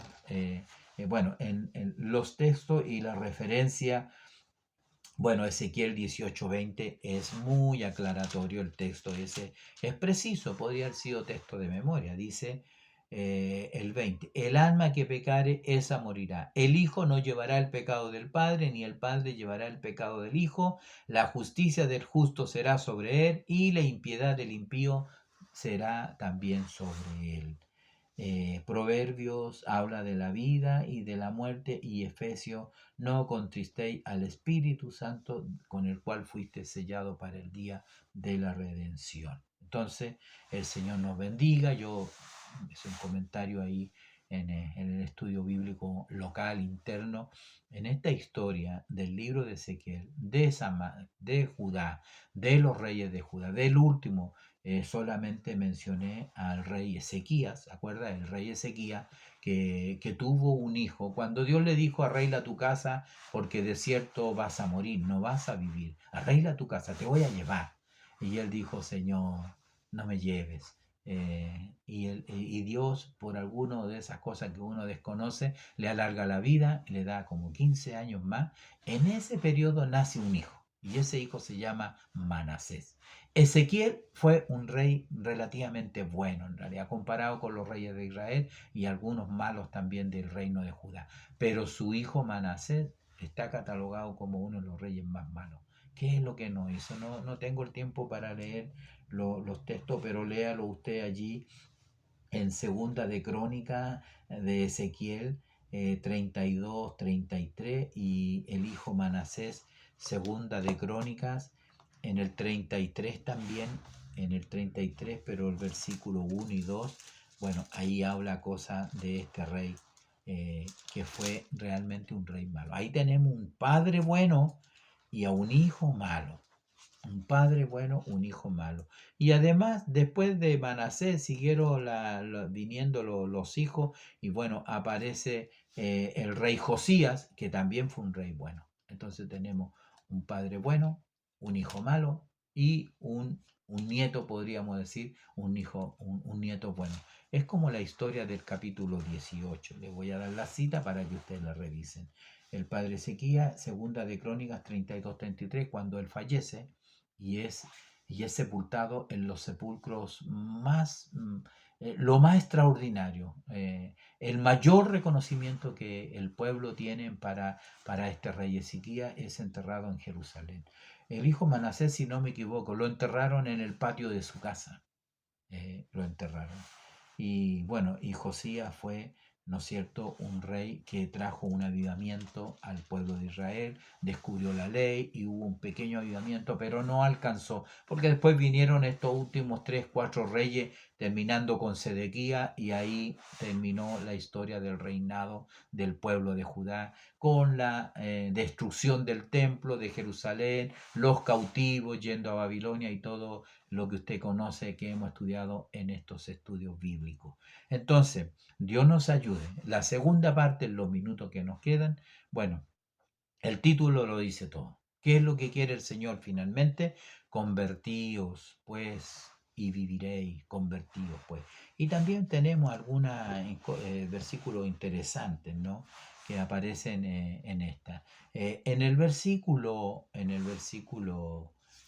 bueno, en los textos y la referencia, bueno, Ezequiel 18:20 es muy aclaratorio, el texto ese es preciso, podría haber sido texto de memoria, dice el 20, el alma que pecare, esa morirá. El hijo no llevará el pecado del padre, ni el padre llevará el pecado del hijo. La justicia del justo será sobre él, y la impiedad del impío será también sobre él. Proverbios habla de la vida y de la muerte, y Efesios, no contristéis al Espíritu Santo, con el cual fuiste sellado para el día de la redención. Entonces, el Señor nos bendiga. Yo hice un comentario ahí en el estudio bíblico local, interno, en esta historia del libro de Ezequiel, de Judá, de los reyes de Judá, del último. Solamente mencioné al rey Ezequías, ¿acuerdas? El rey Ezequías que tuvo un hijo. Cuando Dios le dijo, arregla tu casa porque de cierto vas a morir, no vas a vivir. Arregla tu casa, te voy a llevar. Y él dijo, Señor, no me lleves. Y Dios, por alguna de esas cosas que uno desconoce, le alarga la vida, le da como 15 años más. En ese periodo nace un hijo, y ese hijo se llama Manasés. Ezequiel fue un rey relativamente bueno, en realidad, comparado con los reyes de Israel y algunos malos también del reino de Judá. Pero su hijo Manasés está catalogado como uno de los reyes más malos. ¿Qué es lo que no hizo? No tengo el tiempo para leer los textos, pero léalo usted allí en Segunda de Crónica de Ezequiel 32, 33, y el hijo Manasés, Segunda de Crónicas, en el 33 también, en el 33, pero el versículo 1 y 2 Bueno, ahí habla cosa de este rey que fue realmente un rey malo. Ahí tenemos un padre bueno y a un hijo malo. Un padre bueno, un hijo malo. Y además, después de Manasés, siguieron viniendo los hijos, y bueno, aparece el rey Josías, que también fue un rey bueno. Entonces tenemos un padre bueno, un hijo malo y un nieto, podríamos decir, un nieto bueno. Es como la historia del capítulo 18. Les voy a dar la cita para que ustedes la revisen. El padre Ezequías, segunda de Crónicas 32-33, cuando él fallece, y es, y es sepultado en los sepulcros más, lo más extraordinario, el mayor reconocimiento que el pueblo tiene para este rey Ezequías es enterrado en Jerusalén. El hijo Manasés, si no me equivoco, lo enterraron en el patio de su casa, lo enterraron. Y bueno, y Josías fue, ¿no es cierto?, un rey que trajo un avivamiento al pueblo de Israel, descubrió la ley y hubo un pequeño avivamiento, pero no alcanzó, porque después vinieron estos últimos 3, 4 reyes, terminando con Sedequía, y ahí terminó la historia del reinado del pueblo de Judá, con la destrucción del templo de Jerusalén, los cautivos yendo a Babilonia y todo lo que usted conoce, que hemos estudiado en estos estudios bíblicos. Entonces, Dios nos ayude. La segunda parte, en los minutos que nos quedan, bueno, el título lo dice todo. ¿Qué es lo que quiere el Señor finalmente? Convertíos, pues, y viviréis, convertidos, pues. Y también tenemos algunos versículos interesantes, ¿no?, que aparecen en esta. En el versículo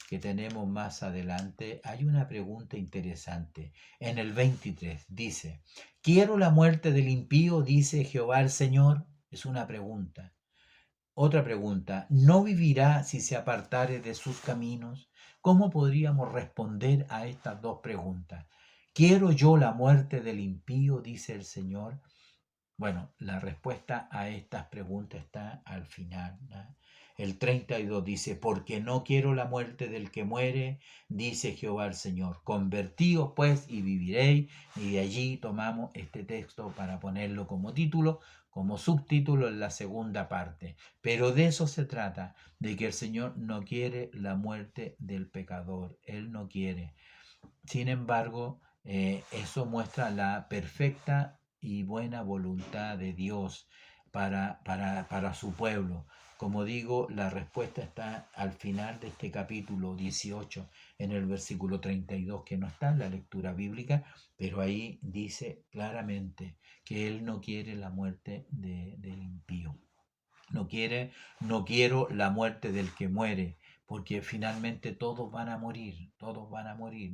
que tenemos más adelante, hay una pregunta interesante. En el 23 dice, ¿quiero la muerte del impío, dice Jehová el Señor? Es una pregunta. Otra pregunta, ¿no vivirá si se apartare de sus caminos? ¿Cómo podríamos responder a estas dos preguntas? ¿Quiero yo la muerte del impío, dice el Señor? Bueno, la respuesta a estas preguntas está al final, ¿no? El 32 dice, porque no quiero la muerte del que muere, dice Jehová el Señor. Convertíos pues y viviréis. Y de allí tomamos este texto para ponerlo como título, como subtítulo en la segunda parte. Pero de eso se trata, de que el Señor no quiere la muerte del pecador. Él no quiere. Sin embargo, eso muestra la perfecta y buena voluntad de Dios para su pueblo. Como digo, la respuesta está al final de este capítulo 18, en el versículo 32, que no está en la lectura bíblica, pero ahí dice claramente que Él no quiere la muerte del impío. No quiero la muerte del que muere, porque finalmente todos van a morir,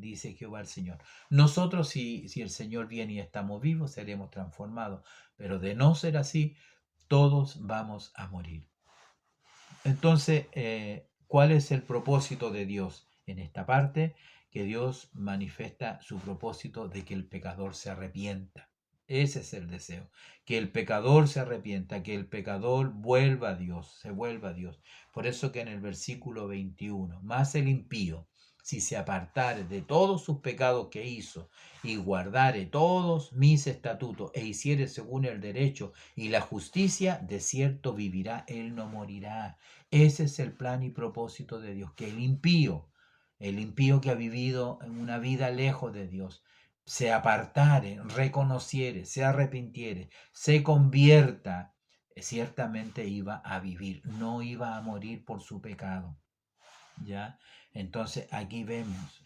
dice Jehová el Señor. Nosotros, si el Señor viene y estamos vivos, seremos transformados, pero de no ser así, todos vamos a morir. Entonces, ¿cuál es el propósito de Dios en esta parte? Que Dios manifiesta su propósito de que el pecador se arrepienta. Ese es el deseo, que el pecador se arrepienta, que el pecador vuelva a Dios, se vuelva a Dios. Por eso que en el versículo 21, más el impío, si se apartare de todos sus pecados que hizo y guardare todos mis estatutos e hiciere según el derecho y la justicia, de cierto vivirá, él no morirá. Ese es el plan y propósito de Dios, que el impío que ha vivido una vida lejos de Dios, se apartare, reconociere, se arrepintiere, se convierta, ciertamente iba a vivir, no iba a morir por su pecado. ¿Ya? Entonces aquí vemos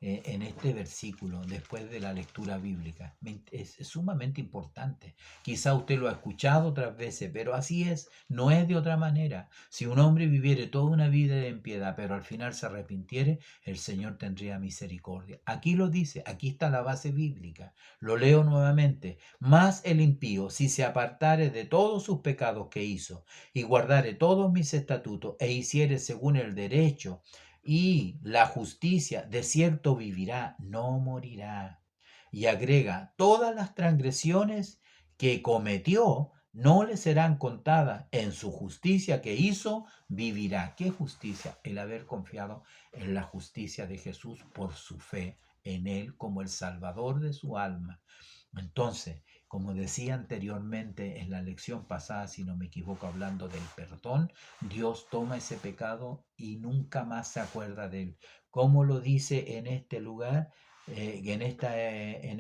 en este versículo, después de la lectura bíblica, es sumamente importante. Quizá usted lo ha escuchado otras veces, pero así es, no es de otra manera. Si un hombre viviere toda una vida de impiedad, pero al final se arrepintiere, el Señor tendría misericordia. Aquí lo dice, aquí está la base bíblica. Lo leo nuevamente. Mas el impío, si se apartare de todos sus pecados que hizo, y guardare todos mis estatutos, e hiciere según el derecho y la justicia, de cierto vivirá, no morirá. Y agrega, todas las transgresiones que cometió no le serán contadas, en su justicia que hizo, vivirá. ¿Qué justicia? El haber confiado en la justicia de Jesús por su fe en Él como el Salvador de su alma. Entonces, como decía anteriormente en la lección pasada, si no me equivoco, hablando del perdón, Dios toma ese pecado y nunca más se acuerda de él. Como lo dice en este lugar, en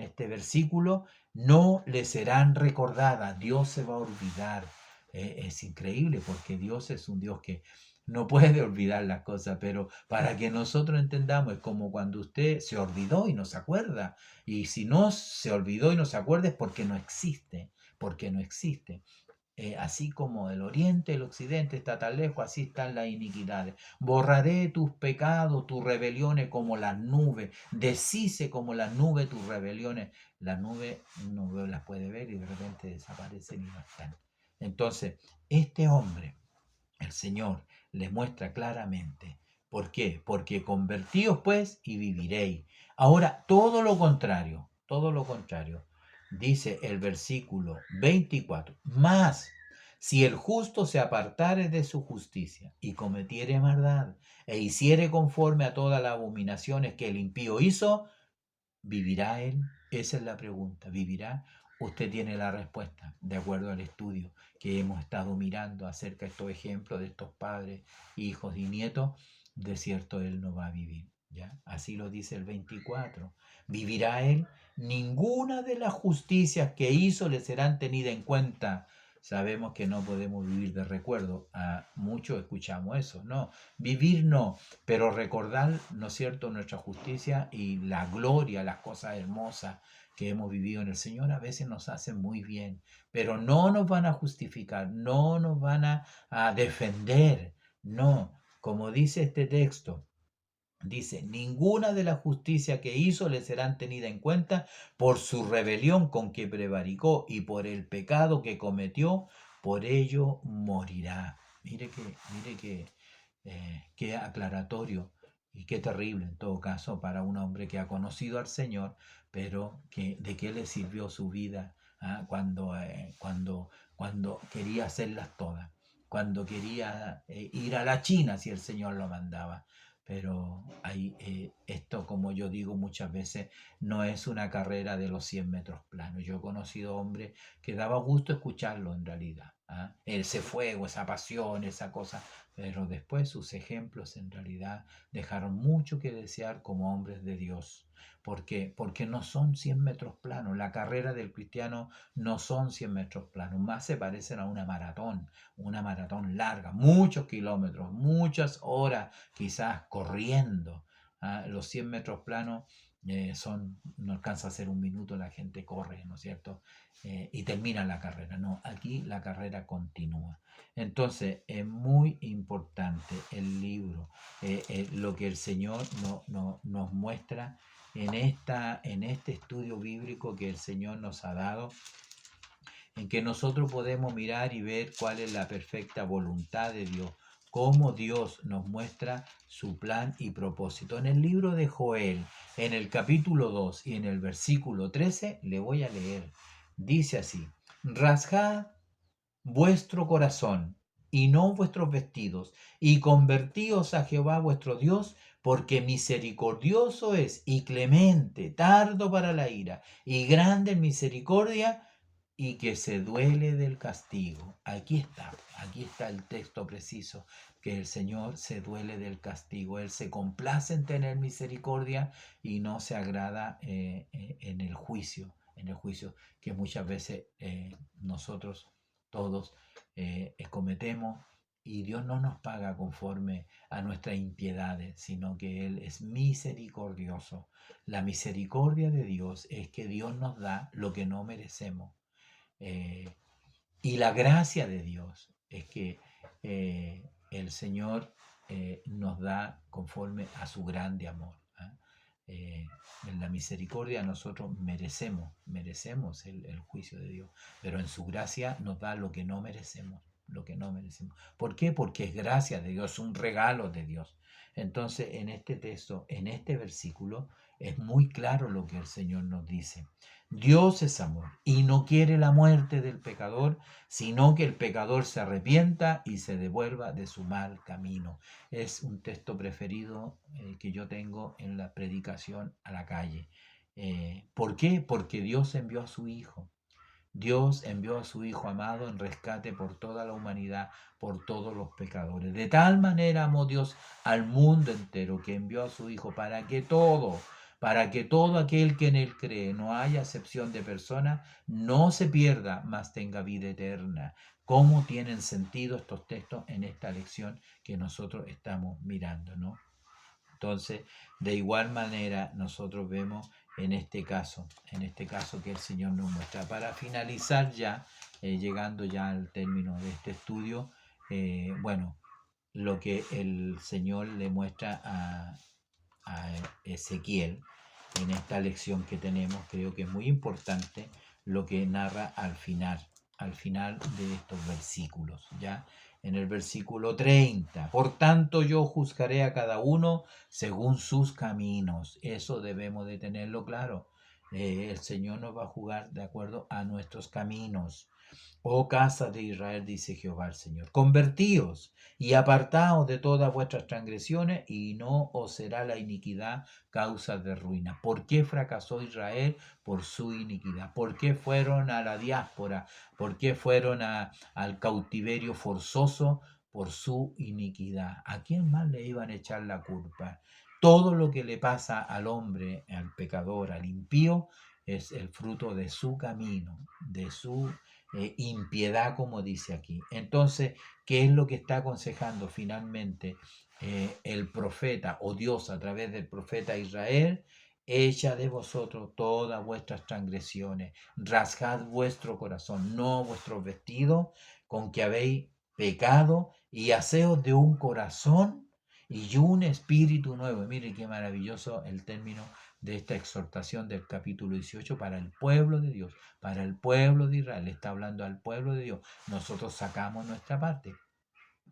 este versículo, no le serán recordadas, Dios se va a olvidar. Es increíble porque Dios es un Dios que no puede olvidar las cosas, pero para que nosotros entendamos, es como cuando usted se olvidó y no se acuerda. Y si no se olvidó y no se acuerda es porque no existe, porque no existe. Así como el oriente, el occidente está tan lejos, así están las iniquidades. Borraré tus pecados, tus rebeliones como las nubes. Deshice como las nubes tus rebeliones. Las nubes no las puede ver y de repente desaparecen y no están. Entonces, este hombre, el Señor, le muestra claramente. ¿Por qué? Porque convertíos pues y viviréis. Ahora, todo lo contrario, dice el versículo 24, más si el justo se apartare de su justicia y cometiere maldad e hiciere conforme a todas las abominaciones que el impío hizo, ¿vivirá él? Esa es la pregunta. ¿Vivirá? Usted tiene la respuesta, de acuerdo al estudio que hemos estado mirando acerca de estos ejemplos de estos padres, hijos y nietos. De cierto, él no va a vivir. ¿Ya? Así lo dice el 24. ¿Vivirá él? Ninguna de las justicias que hizo le serán tenidas en cuenta. Sabemos que no podemos vivir de recuerdo. A muchos escuchamos eso. No, vivir no, pero recordar, ¿no es cierto?, nuestra justicia y la gloria, las cosas hermosas que hemos vivido en el Señor, a veces nos hacen muy bien, pero no nos van a justificar, no nos van a defender, no, como dice este texto. Dice, ninguna de las justicias que hizo le serán tenida en cuenta por su rebelión con que prevaricó y por el pecado que cometió, por ello morirá. Qué aclaratorio y qué terrible en todo caso para un hombre que ha conocido al Señor, pero de qué le sirvió su vida. Cuando quería hacerlas todas, cuando quería ir a la China si el Señor lo mandaba. Pero esto, como yo digo muchas veces, no es una carrera de los 100 metros planos. Yo he conocido hombres que daba gusto escucharlo en realidad. Ese fuego, esa pasión, esa cosa. Pero después sus ejemplos en realidad dejaron mucho que desear como hombres de Dios. ¿Por qué? Porque no son 100 metros planos. La carrera del cristiano no son 100 metros planos. Más se parecen a una maratón larga, muchos kilómetros, muchas horas quizás corriendo. Los 100 metros planos no alcanza a ser un minuto, la gente corre, ¿no es cierto? Y termina la carrera. No, aquí la carrera continúa. Entonces es muy importante el libro, lo que el Señor nos muestra en este estudio bíblico que el Señor nos ha dado, en que nosotros podemos mirar y ver cuál es la perfecta voluntad de Dios, cómo Dios nos muestra su plan y propósito. En el libro de Joel, en el capítulo 2 y en el versículo 13, le voy a leer. Dice así, rasgad vuestro corazón y no vuestros vestidos, y convertíos a Jehová vuestro Dios, porque misericordioso es y clemente, tardo para la ira, y grande en misericordia, y que se duele del castigo. Aquí está el texto preciso, que el Señor se duele del castigo. Él se complace en tener misericordia y no se agrada en el juicio, que muchas veces nosotros todos cometemos, y Dios no nos paga conforme a nuestras impiedades, sino que Él es misericordioso. La misericordia de Dios es que Dios nos da lo que no merecemos. Eh, y la gracia de Dios es que el Señor nos da conforme a su grande amor. En la misericordia nosotros merecemos el juicio de Dios, pero en su gracia nos da lo que no merecemos, lo que no merecemos. ¿Por qué? Porque es gracia de Dios, un regalo de Dios. Entonces, en este texto, en este versículo, es muy claro lo que el Señor nos dice. Dios es amor y no quiere la muerte del pecador, sino que el pecador se arrepienta y se devuelva de su mal camino. Es un texto preferido que yo tengo en la predicación a la calle. ¿Por qué? Porque Dios envió a su Hijo. Dios envió a su Hijo amado en rescate por toda la humanidad, por todos los pecadores. De tal manera amó Dios al mundo entero que envió a su Hijo para que todo aquel que en él cree, no haya acepción de persona, no se pierda, mas tenga vida eterna. ¿Cómo tienen sentido estos textos en esta lección que nosotros estamos mirando, no? Entonces, de igual manera, nosotros vemos en este caso que el Señor nos muestra. Para finalizar ya, llegando ya al término de este estudio, bueno, lo que el Señor le muestra a Ezequiel en esta lección que tenemos, creo que es muy importante lo que narra al final de estos versículos, ¿ya? En el versículo 30, por tanto yo juzgaré a cada uno según sus caminos. Eso debemos de tenerlo claro. El Señor nos va a juzgar de acuerdo a nuestros caminos. Oh casa de Israel, dice Jehová el Señor, convertíos y apartaos de todas vuestras transgresiones, y no os será la iniquidad causa de ruina. ¿Por qué fracasó Israel? Por su iniquidad. ¿Por qué fueron a la diáspora? ¿Por qué fueron al cautiverio forzoso? Por su iniquidad. ¿A quién más le iban a echar la culpa? Todo lo que le pasa al hombre, al pecador, al impío, es el fruto de su camino, de su impiedad, como dice aquí. Entonces, ¿qué es lo que está aconsejando finalmente el profeta o Dios a través del profeta Israel? Echa de vosotros todas vuestras transgresiones, rasgad vuestro corazón, no vuestros vestidos, con que habéis pecado, y haceos de un corazón y un espíritu nuevo. Mire qué maravilloso el término de esta exhortación del capítulo 18 para el pueblo de Dios, para el pueblo de Israel. Está hablando al pueblo de Dios. Nosotros sacamos nuestra parte.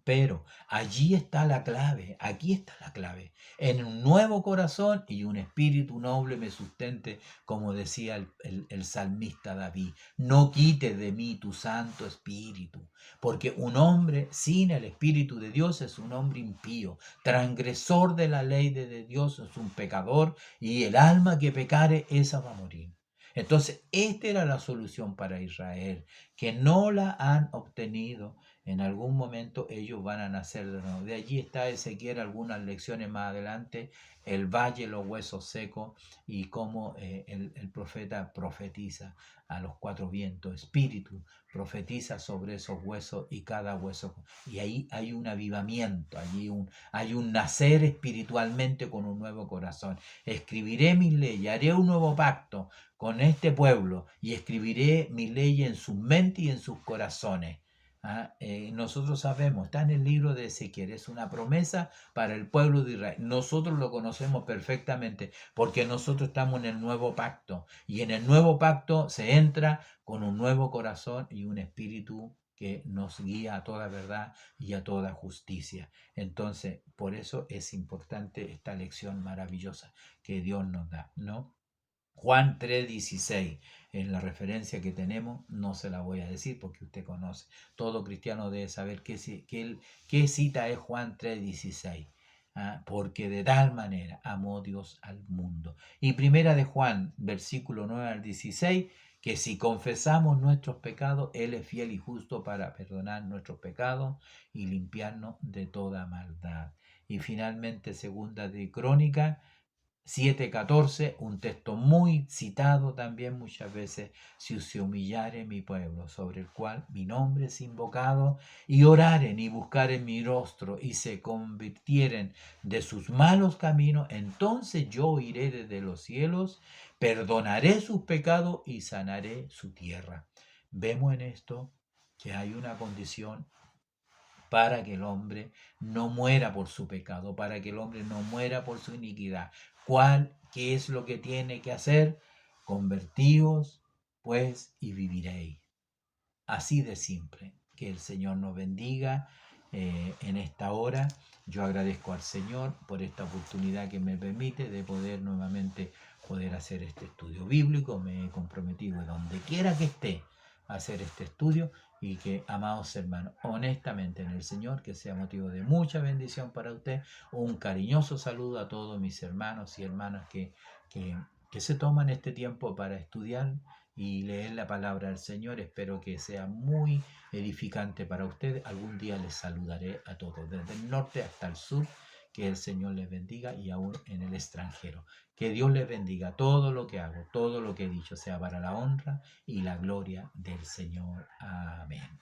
Pero allí está la clave, aquí está la clave. En un nuevo corazón y un espíritu noble me sustente, como decía el salmista David. No quites de mí tu santo espíritu, porque un hombre sin el espíritu de Dios es un hombre impío, transgresor de la ley de Dios, es un pecador, y el alma que pecare, esa va a morir. Entonces, esta era la solución para Israel, que no la han obtenido. En algún momento ellos van a nacer de nuevo. De allí está Ezequiel, algunas lecciones más adelante, el valle, los huesos secos, y cómo el profeta profetiza a los cuatro vientos, espíritu, profetiza sobre esos huesos y cada hueso. Y ahí hay un avivamiento, hay un nacer espiritualmente con un nuevo corazón. Escribiré mis leyes, haré un nuevo pacto con este pueblo y escribiré mis leyes en sus mentes y en sus corazones. Nosotros sabemos, está en el libro de Ezequiel, es una promesa para el pueblo de Israel. Nosotros lo conocemos perfectamente porque nosotros estamos en el nuevo pacto, y en el nuevo pacto se entra con un nuevo corazón y un espíritu que nos guía a toda verdad y a toda justicia. Entonces, por eso es importante esta lección maravillosa que Dios nos da, ¿no? Juan 3:16, en la referencia que tenemos, no se la voy a decir porque usted conoce. Todo cristiano debe saber qué cita es Juan 3:16. Porque de tal manera amó Dios al mundo. Y primera de Juan, versículo 9 al 16, que si confesamos nuestros pecados, Él es fiel y justo para perdonar nuestros pecados y limpiarnos de toda maldad. Y finalmente, segunda de Crónica 7:14, un texto muy citado también muchas veces: si se humillare mi pueblo, sobre el cual mi nombre es invocado, y oraren y buscaren mi rostro, y se convirtieren de sus malos caminos, entonces yo iré desde los cielos, perdonaré sus pecados y sanaré su tierra. Vemos en esto que hay una condición para que el hombre no muera por su pecado, para que el hombre no muera por su iniquidad. ¿Qué es lo que tiene que hacer? Convertíos, pues, y viviréis. Así de simple. Que el Señor nos bendiga en esta hora. Yo agradezco al Señor por esta oportunidad que me permite de poder nuevamente poder hacer este estudio bíblico. Me he comprometido de donde quiera que esté a hacer este estudio, y que, amados hermanos, honestamente en el Señor, que sea motivo de mucha bendición para usted. Un cariñoso saludo a todos mis hermanos y hermanas que que se toman este tiempo para estudiar y leer la palabra del Señor. Espero que sea muy edificante para ustedes. Algún día les saludaré a todos, desde el norte hasta el sur. Que el Señor les bendiga y aún en el extranjero. Que Dios les bendiga. Todo lo que hago, todo lo que he dicho sea para la honra y la gloria del Señor. Amén.